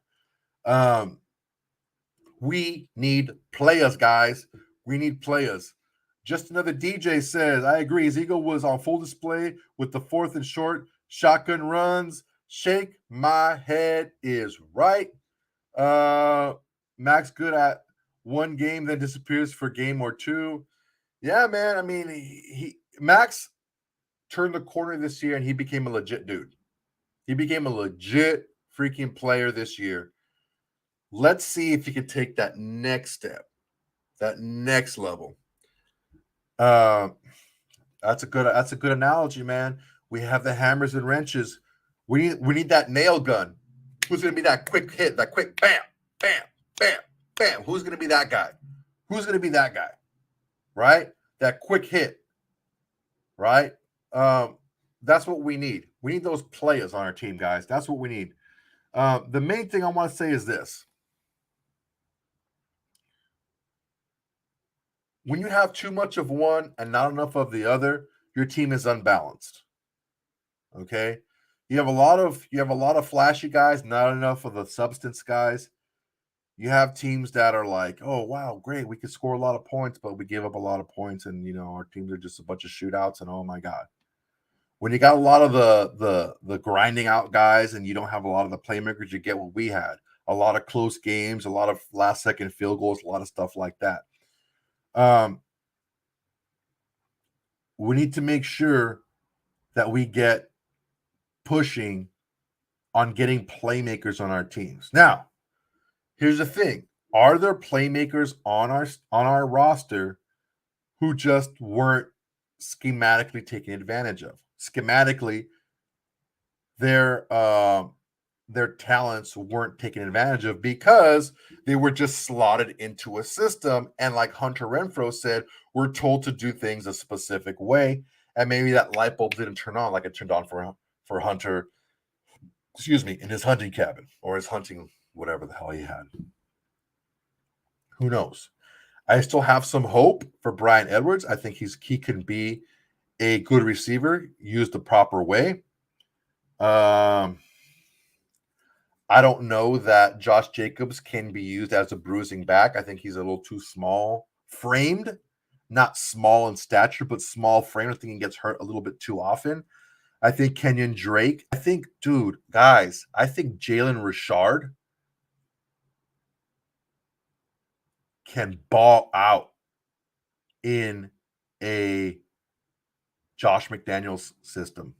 Speaker 1: We need players, guys. We need players. Just another DJ says, I agree. His ego was on full display with the 4th and short shotgun runs. Shake my head is right. Max good at one game, then disappears for a game or two. Yeah, man. I mean, Max turned the corner this year and he became a legit dude. He became a legit freaking player this year. Let's see if he can take that next step, that next level. That's a good analogy, man. We have the hammers and wrenches. We need that nail gun. Who's gonna be that quick hit, that quick bam, bam, bam, bam? Who's gonna be that guy? Who's gonna be that guy? Right? That quick hit. Right? That's what we need. We need those players on our team, guys. That's what we need. The main thing I want to say is this. When you have too much of one and not enough of the other, your team is unbalanced. Okay? You have a lot of flashy guys, not enough of the substance guys. You have teams that are like, "Oh, wow, great. We could score a lot of points, but we give up a lot of points and, our teams are just a bunch of shootouts and oh my god." When you got a lot of the grinding out guys and you don't have a lot of the playmakers, you get what we had. A lot of close games, a lot of last second field goals, a lot of stuff like that. We need to make sure that we get pushing on getting playmakers on our teams. Now, here's the thing. Are there playmakers on our roster who just weren't schematically taken advantage of? Schematically, their talents weren't taken advantage of because they were just slotted into a system. And like Hunter Renfrow said, we're told to do things a specific way. And maybe that light bulb didn't turn on like it turned on for Hunter, in his hunting cabin or his hunting, whatever the hell he had. Who knows? I still have some hope for Bryan Edwards. I think he can be a good receiver used the proper way. I don't know that Josh Jacobs can be used as a bruising back. I think he's a little too small framed, not small in stature, but small framed. I think he gets hurt a little bit too often. I think Kenyon Drake. I think Jalen Richard can ball out in a Josh McDaniels system.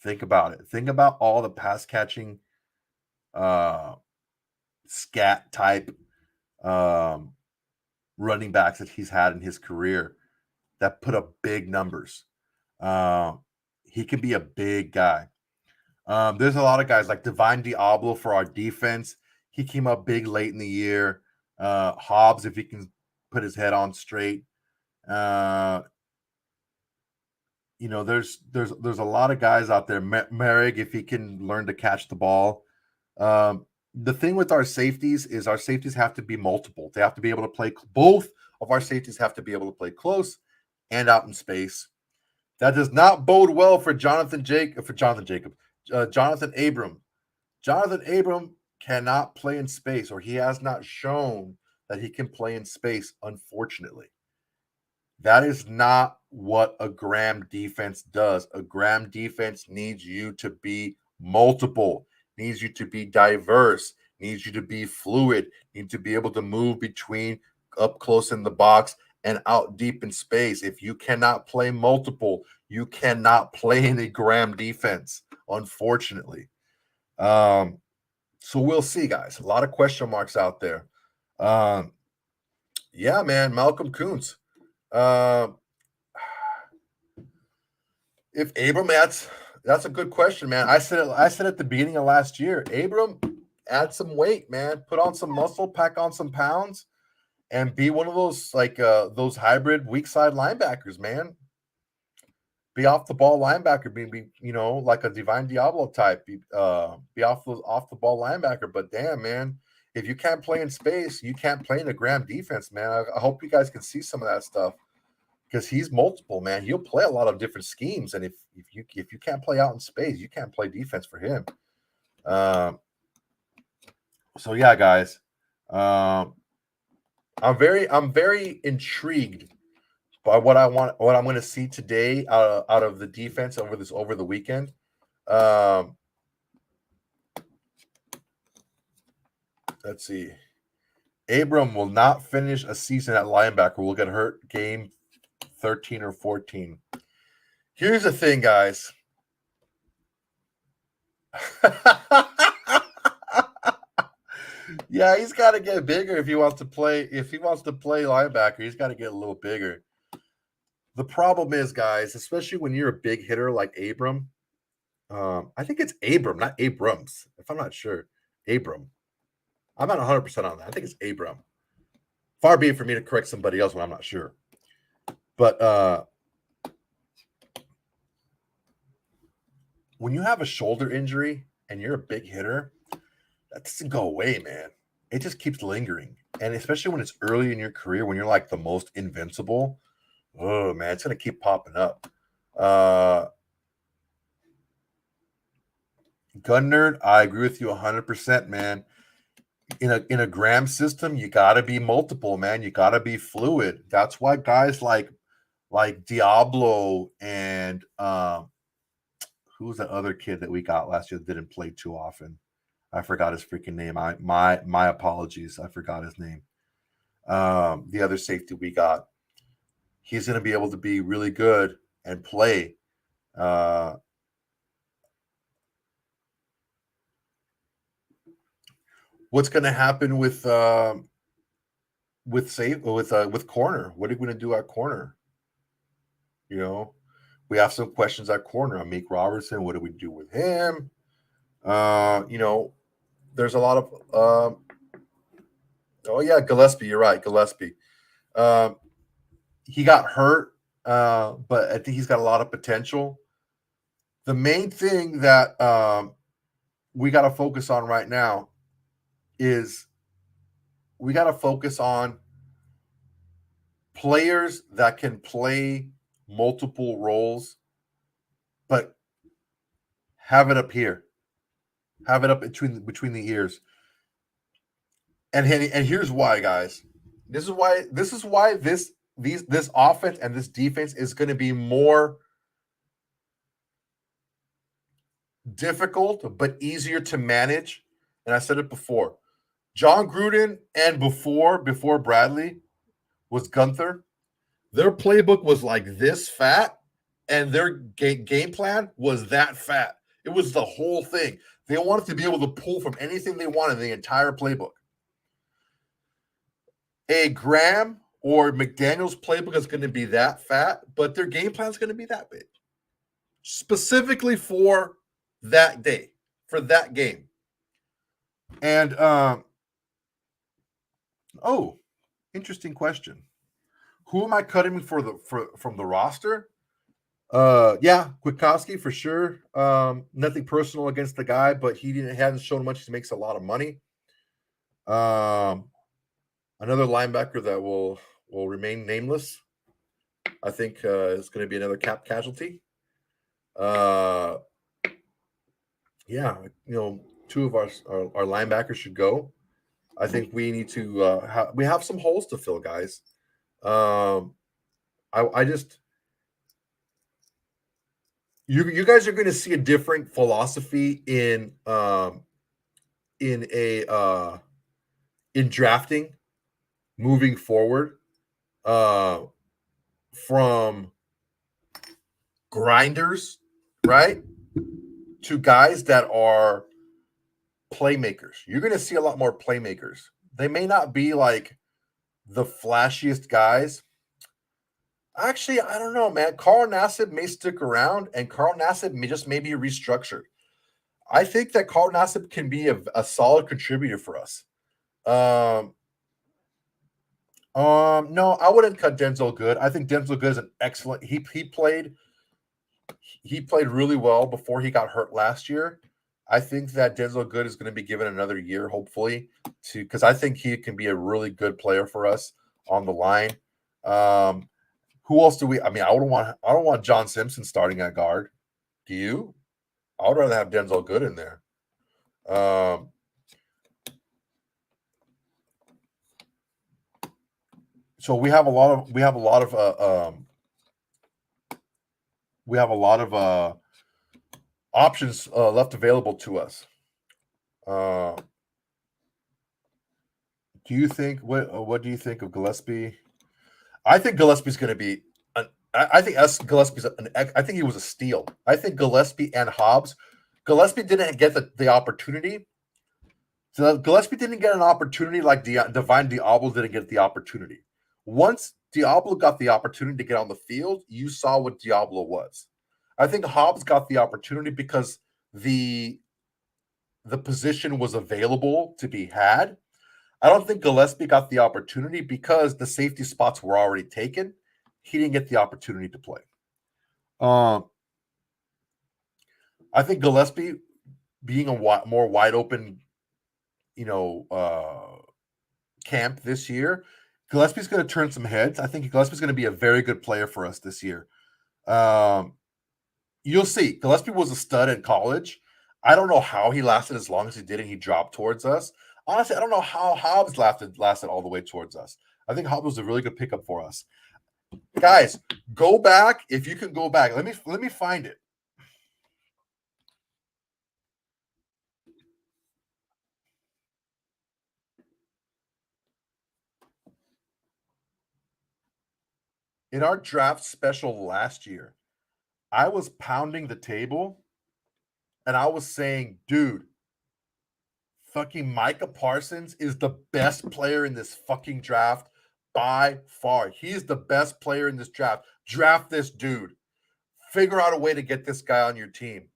Speaker 1: Think about it. Think about all the pass catching scat type running backs that he's had in his career that put up big numbers. He can be a big guy. There's a lot of guys like Divine Diablo for our defense. He came up big late in the year. Hobbs, if he can put his head on straight. There's a lot of guys out there. Merrick, if he can learn to catch the ball. The thing with our safeties is our safeties have to be multiple. They have to be able to play. Both of our safeties have to be able to play close and out in space. That does not bode well for Jonathan Abram. Jonathan Abram cannot play in space, or he has not shown that he can play in space, unfortunately. That is not what a Graham defense does. A Graham defense needs you to be multiple, needs you to be diverse, needs you to be fluid, needs to be able to move between up close in the box and out deep in space. If you cannot play multiple, you cannot play in a Graham defense, unfortunately. So we'll see, guys. A lot of question marks out there. Yeah, man, Malcolm Kuntz. If Abram that's a good question, man. I said at the beginning of last year, Abram, add some weight, man. Put on some muscle, pack on some pounds, and be one of those those hybrid weak side linebackers, man. Be off the ball linebacker, be like a Divine Diablo type. Be off the ball linebacker. But damn, man, if you can't play in space, you can't play in a Graham defense, man. I hope you guys can see some of that stuff because he's multiple, man. He'll play a lot of different schemes, and if you can't play out in space, you can't play defense for him. So yeah, guys, I'm very intrigued by what I'm going to see today out of the defense over the weekend. Let's see. Abram will not finish a season at linebacker. Will get hurt game 13 or 14. Here's the thing, guys. Yeah, he's got to get bigger if he wants to play. If he wants to play linebacker, he's got to get a little bigger. The problem is, guys, especially when you're a big hitter like Abram. I think it's Abram, not Abrams. If I'm not sure, Abram. I'm not 100% on that. I think it's Abram. Far be it for me to correct somebody else when I'm not sure. But when you have a shoulder injury and you're a big hitter, that doesn't go away, man. It just keeps lingering. And especially when it's early in your career, when you're like the most invincible, oh, man, it's going to keep popping up. Gun Nerd, I agree with you 100%, man. In a Graham system, you got to be multiple, man. You got to be fluid. That's why guys like Diablo and who was that other kid that we got last year that didn't play too often? I forgot his freaking name. My apologies. I forgot his name. The other safety we got. He's going to be able to be really good and play. What's going to happen with corner? What are we going to do at corner? You know, we have some questions at corner. Amik Robertson, what do we do with him? There's a lot of oh yeah, Gillespie. You're right, Gillespie. He got hurt, but I think he's got a lot of potential. The main thing that we got to focus on right now is we got to focus on players that can play multiple roles, but have it up here, have it up between the ears. And here's why, guys. This is why this offense and this defense is going to be more difficult but easier to manage. And I said it before. John Gruden and before Bradley was Gunther. Their playbook was like this fat, and their game plan was that fat. It was the whole thing. They wanted to be able to pull from anything they wanted in the entire playbook. A Graham or McDaniel's playbook is going to be that fat, but their game plan is going to be that big, specifically for that day, for that game. And interesting question. Who am I cutting from the roster? Yeah, Kwiatkowski for sure. Nothing personal against the guy, but hasn't shown much. He makes a lot of money. Another linebacker that will remain nameless. I think is going to be another cap casualty. Yeah, two of our linebackers should go. I think we need to we have some holes to fill, guys. I just you guys are going to see a different philosophy in drafting moving forward from grinders, right, to guys that are playmakers. You're going to see a lot more playmakers. They may not be like the flashiest guys. Actually, I don't know, man. Carl Nassib may stick around, and Carl Nassib may be restructured. I think that Carl Nassib can be a solid contributor for us. No, I wouldn't cut Denzel Good. I think Denzel Good is an excellent. He played really well before he got hurt last year. I think that Denzel Good is going to be given another year, hopefully, because I think he can be a really good player for us on the line. Who else do we? I mean, I don't want John Simpson starting at guard. Do you? I would rather have Denzel Good in there. So we have a lot of options left available to us. Do you think what do you think of Gillespie? I think Gillespie's going to be. I think Gillespie's. I think he was a steal. I think Gillespie and Hobbs. Gillespie didn't get the opportunity. So Gillespie didn't get an opportunity like Divine Diablo didn't get the opportunity. Once Diablo got the opportunity to get on the field, you saw what Diablo was. I think Hobbs got the opportunity because the position was available to be had. I don't think Gillespie got the opportunity because the safety spots were already taken. He didn't get the opportunity to play. I think Gillespie being a more wide open, camp this year, Gillespie's going to turn some heads. I think Gillespie's going to be a very good player for us this year. You'll see. Gillespie was a stud in college. I don't know how he lasted as long as he did, and he dropped towards us. Honestly, I don't know how Hobbs lasted all the way towards us. I think Hobbs was a really good pickup for us. Guys, go back if you can go back. Let me find it. In our draft special last year, I was pounding the table and I was saying, dude, fucking Micah Parsons is the best player in this fucking draft by far. He's the best player in this draft. Draft this dude. Figure out a way to get this guy on your team.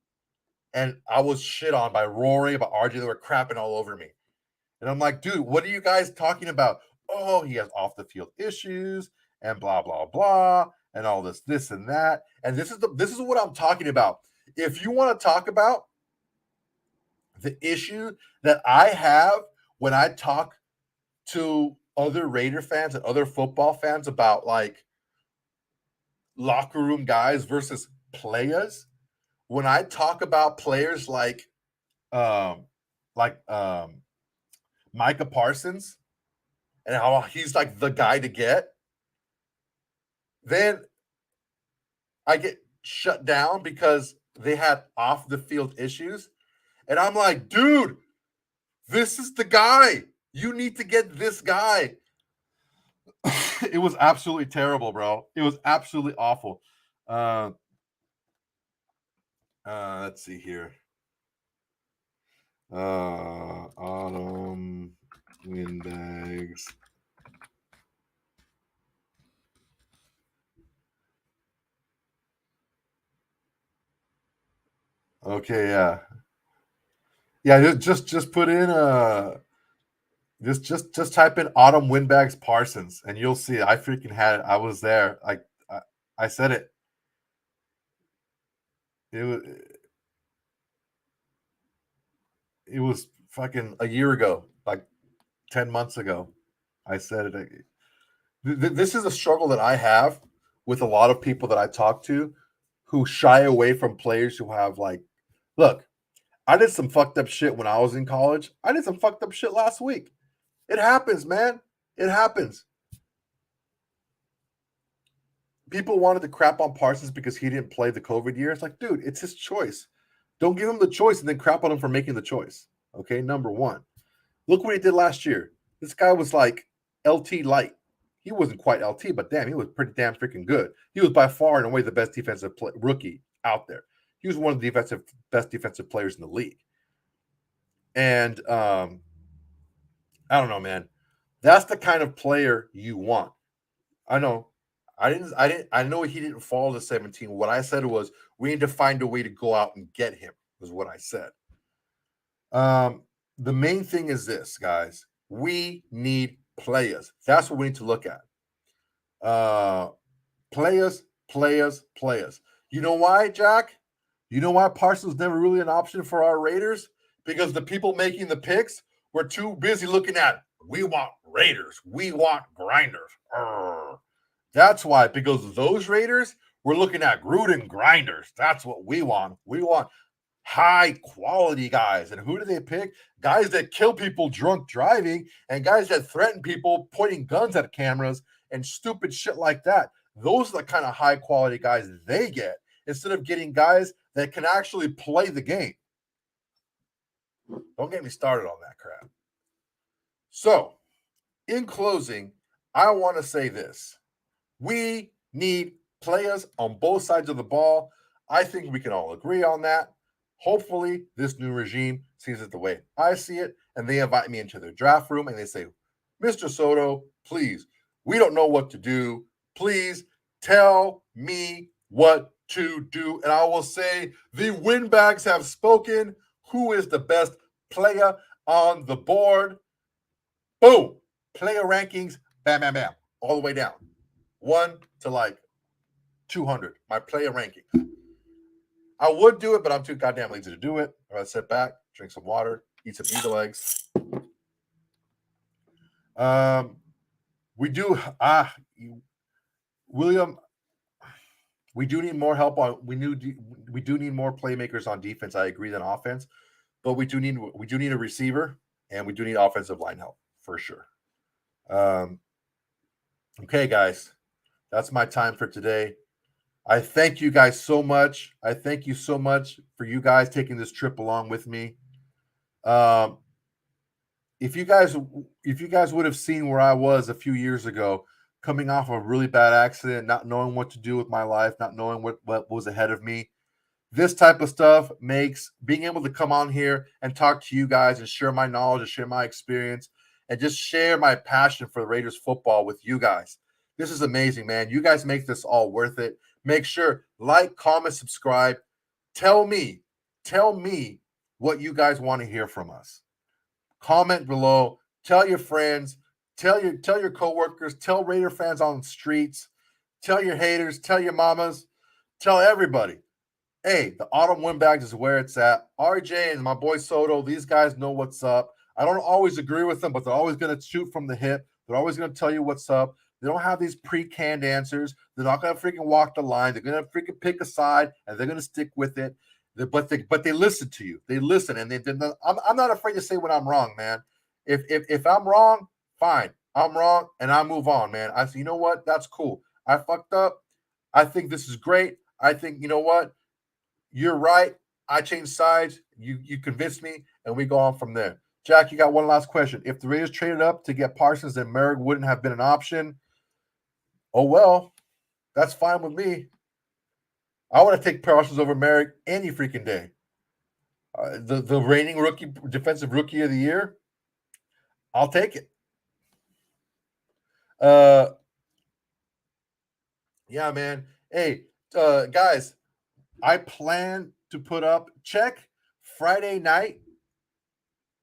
Speaker 1: And I was shit on by Rory, by RJ. They were crapping all over me. And I'm like, dude, what are you guys talking about? Oh, he has off the field issues and blah, blah, blah, and all this and that. And this is what I'm talking about. If you want to talk about the issue that I have when I talk to other Raider fans and other football fans about like locker room guys versus players, when I talk about players like Micah Parsons and how he's like the guy to get, then I get shut down because they had off the field issues. And I'm like, dude, this is the guy. You need to get this guy. It was absolutely terrible, bro. It was absolutely awful. Let's see here. Autumn Windbags. Okay, yeah. Yeah, just put in just type in Autumn Windbags Parsons and you'll see. I freaking had it. I was there. I said it. It was fucking a year ago, like 10 months ago. I said it. This is a struggle that I have with a lot of people that I talk to who shy away from players who have like, look, I did some fucked up shit when I was in college. I did some fucked up shit last week. It happens, man. It happens. People wanted to crap on Parsons because he didn't play the COVID year. It's like, dude, it's his choice. Don't give him the choice and then crap on him for making the choice. Okay, number one. Look what he did last year. This guy was like LT light. He wasn't quite LT, but damn, he was pretty damn freaking good. He was by far and away the best defensive rookie out there. He was one of the best defensive players in the league. And I don't know, man. That's the kind of player you want. I know. I know he didn't fall to 17. What I said was we need to find a way to go out and get him, was what I said. The main thing is this, guys. We need players. That's what we need to look at. Players. You know why, Jack? You know why Parsons was never really an option for our Raiders? Because the people making the picks were too busy looking at, we want Raiders. We want grinders. That's why, because those Raiders were looking at Gruden grinders. That's what we want. We want high quality guys. And who do they pick? Guys that kill people drunk driving and guys that threaten people pointing guns at cameras and stupid shit like that. Those are the kind of high quality guys they get instead of getting guys that can actually play the game. Don't get me started on that crap. So, in closing, I want to say this. We need players on both sides of the ball. I think we can all agree on that. Hopefully, this new regime sees it the way I see it, and they invite me into their draft room and they say, Mr. Soto, please, we don't know what to do. Please tell me what to do. And I will say, the Windbags have spoken. Who is the best player on the board? Boom. Player rankings, bam, bam, bam, all the way down. 1 to like 200, my player ranking. I would do it, but I'm too goddamn lazy to do it. I'm going to sit back, drink some water, eat some eagle eggs. We do, William, we do need more help on, we do need more playmakers on defense. I agree than offense, but we do need a receiver and we do need offensive line help for sure. Okay, guys, that's my time for today. I thank you guys so much. I thank you so much for you guys taking this trip along with me. If you guys would have seen where I was a few years ago, coming off a really bad accident, not knowing what to do with my life, not knowing what was ahead of me, This type of stuff makes being able to come on here and talk to you guys and share my knowledge and share my experience and just share my passion for the Raiders football with you guys. This is amazing, man. You guys make this all worth it. Make sure like, comment, subscribe. Tell me what you guys want to hear from us. Comment below. Tell your friends. Tell your coworkers. Tell Raider fans on the streets. Tell your haters. Tell your mamas. Tell everybody. Hey, the Autumn Windbags is where it's at. RJ and my boy Soto, these guys know what's up. I don't always agree with them, but they're always going to shoot from the hip. They're always going to tell you what's up. They don't have these pre-canned answers. They're not going to freaking walk the line. They're going to freaking pick a side, and they're going to stick with it. But they listen to you. They listen, and I'm not afraid to say when I'm wrong, man. If I'm wrong, fine. I'm wrong, and I move on, man. I say, you know what? That's cool. I fucked up. I think this is great. I think, you know what? You're right. I changed sides. You convinced me, and we go on from there. Jack, you got one last question. If the Raiders traded up to get Parsons, then Merrick wouldn't have been an option. Oh, well, that's fine with me. I want to take Parsons over Merrick any freaking day. The reigning defensive rookie of the year, I'll take it. Yeah, man. Hey, guys, I plan to put up check Friday night.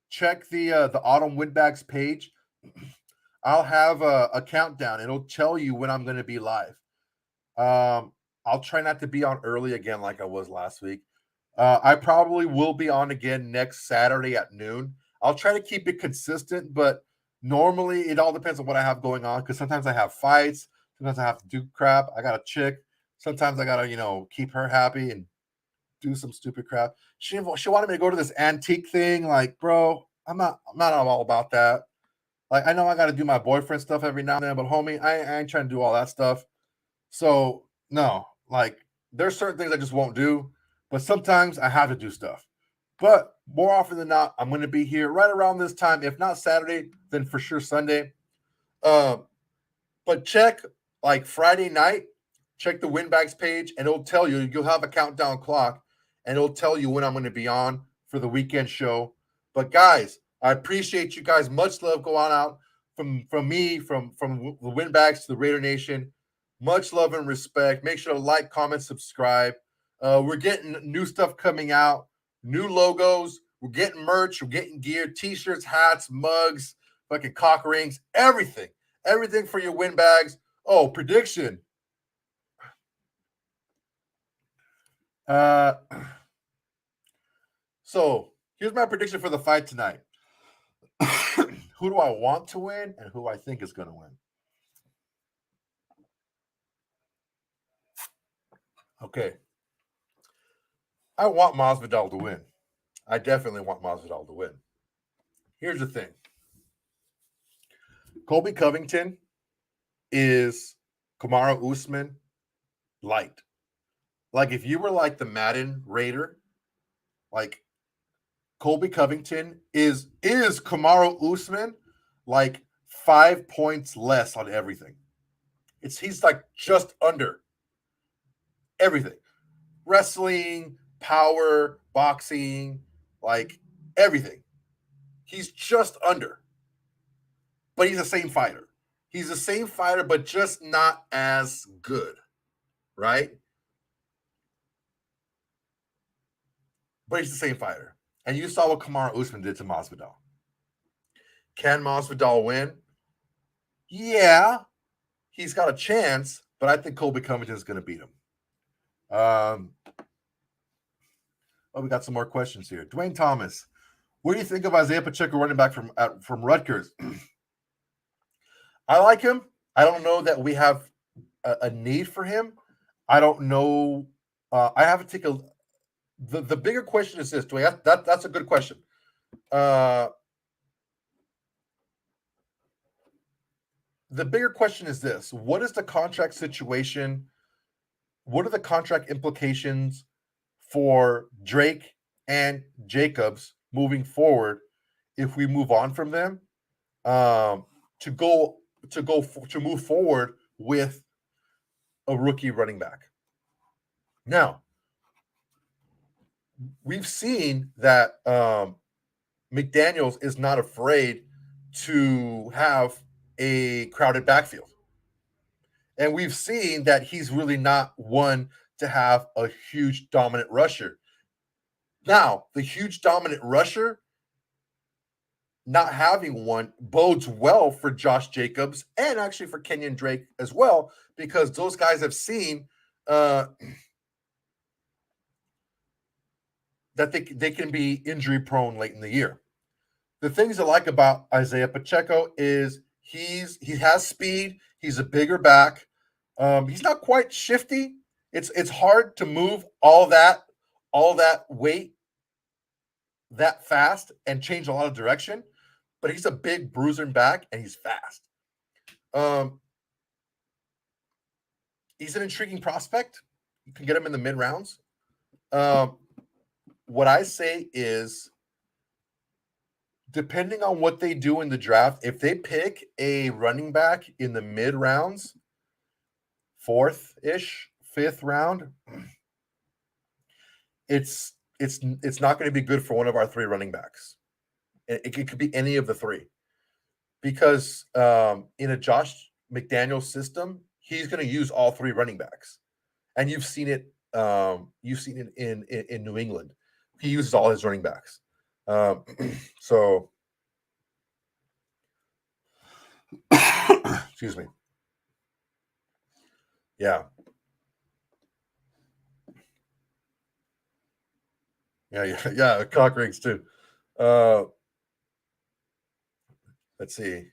Speaker 1: Check the Autumn Windbags page. I'll have a countdown. It'll tell you when I'm going to be live. I'll try not to be on early again like I was last week. I probably will be on again next Saturday at noon. I'll try to keep it consistent, but normally it all depends on what I have going on because sometimes I have fights. Sometimes I have to do crap. I got a chick. Sometimes I got to, keep her happy and do some stupid crap. She wanted me to go to this antique thing. Like, bro, I'm not all about that. Like, I know I got to do my boyfriend stuff every now and then, but homie, I ain't trying to do all that stuff. So no, like there's certain things I just won't do, but sometimes I have to do stuff. But more often than not, I'm going to be here right around this time. If not Saturday, then for sure Sunday. But check like Friday night, check the Windbags page, and it'll tell you. You'll have a countdown clock, and it'll tell you when I'm going to be on for the weekend show. But guys, I appreciate you guys. Much love going out from me, from the Windbags to the Raider Nation. Much love and respect. Make sure to like, comment, subscribe. We're getting new stuff coming out, new logos. We're getting merch. We're getting gear, T-shirts, hats, mugs, fucking cock rings, everything. Everything for your Windbags. Oh, prediction. So here's my prediction for the fight tonight. Who do I want to win and who I think is going to win? Okay. I want Masvidal to win. I definitely want Masvidal to win. Here's the thing. Colby Covington is Kamaru Usman light. Like if you were like the Madden Raider, like Colby Covington is Kamaru Usman like 5 points less on everything. He's like just under everything. Wrestling, power, boxing, like everything. He's just under. But he's the same fighter. He's the same fighter, but just not as good, right? But he's the same fighter. And you saw what Kamaru Usman did to Masvidal. Can Masvidal win? Yeah, he's got a chance, but I think Colby Covington is going to beat him. We got some more questions here. Dwayne Thomas, what do you think of Isaiah Pacheco, running back from Rutgers? I like him. I don't know that we have a need for him. I don't know. I have to take a. The bigger question is this, Dwayne. That's a good question. The bigger question is this: what is the contract situation? What are the contract implications for Drake and Jacobs moving forward if we move on from them to move forward with a rookie running back? Now, we've seen that McDaniels is not afraid to have a crowded backfield. And we've seen that he's really not one to have a huge dominant rusher. Now, the huge dominant rusher, not having one bodes well for Josh Jacobs and actually for Kenyon Drake as well, because those guys have seen that they can be injury prone late in the year. The things I like about Isaiah Pacheco is he has speed. He's a bigger back. He's not quite shifty. It's hard to move all that weight that fast and change a lot of direction. But he's a big bruising back and he's fast. He's an intriguing prospect. You can get him in the mid rounds. What I say is, depending on what they do in the draft, if they pick a running back in the mid rounds, 4th-ish, 5th round, it's not going to be good for one of our 3 running backs. It could be any of the 3, because in a Josh McDaniels system, he's going to use all 3 running backs, and you've seen it. You've seen it in New England. He uses all his running backs. So, excuse me. Yeah. Yeah. Cock rings too. Let's see.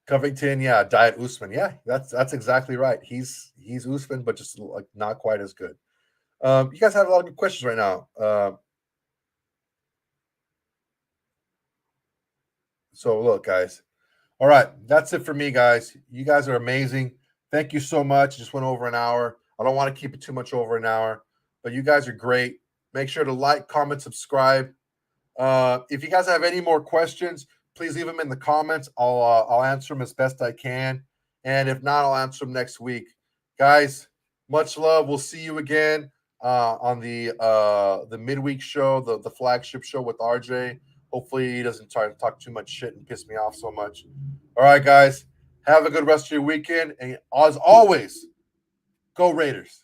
Speaker 1: Covington, yeah, Diet Usman. Yeah, that's exactly right. He's Usman, but just like not quite as good. You guys have a lot of good questions right now. So look, guys. All right, that's it for me, guys. You guys are amazing. Thank you so much. Just went over an hour. I don't want to keep it too much over an hour, but you guys are great. Make sure to like, comment, subscribe. If you guys have any more questions, please leave them in the comments. I'll answer them as best I can, and if not, I'll answer them next week. Guys, much love. We'll see you again on the midweek show, the flagship show with RJ. Hopefully, he doesn't try to talk too much shit and piss me off so much. All right, guys, have a good rest of your weekend, and as always, go Raiders.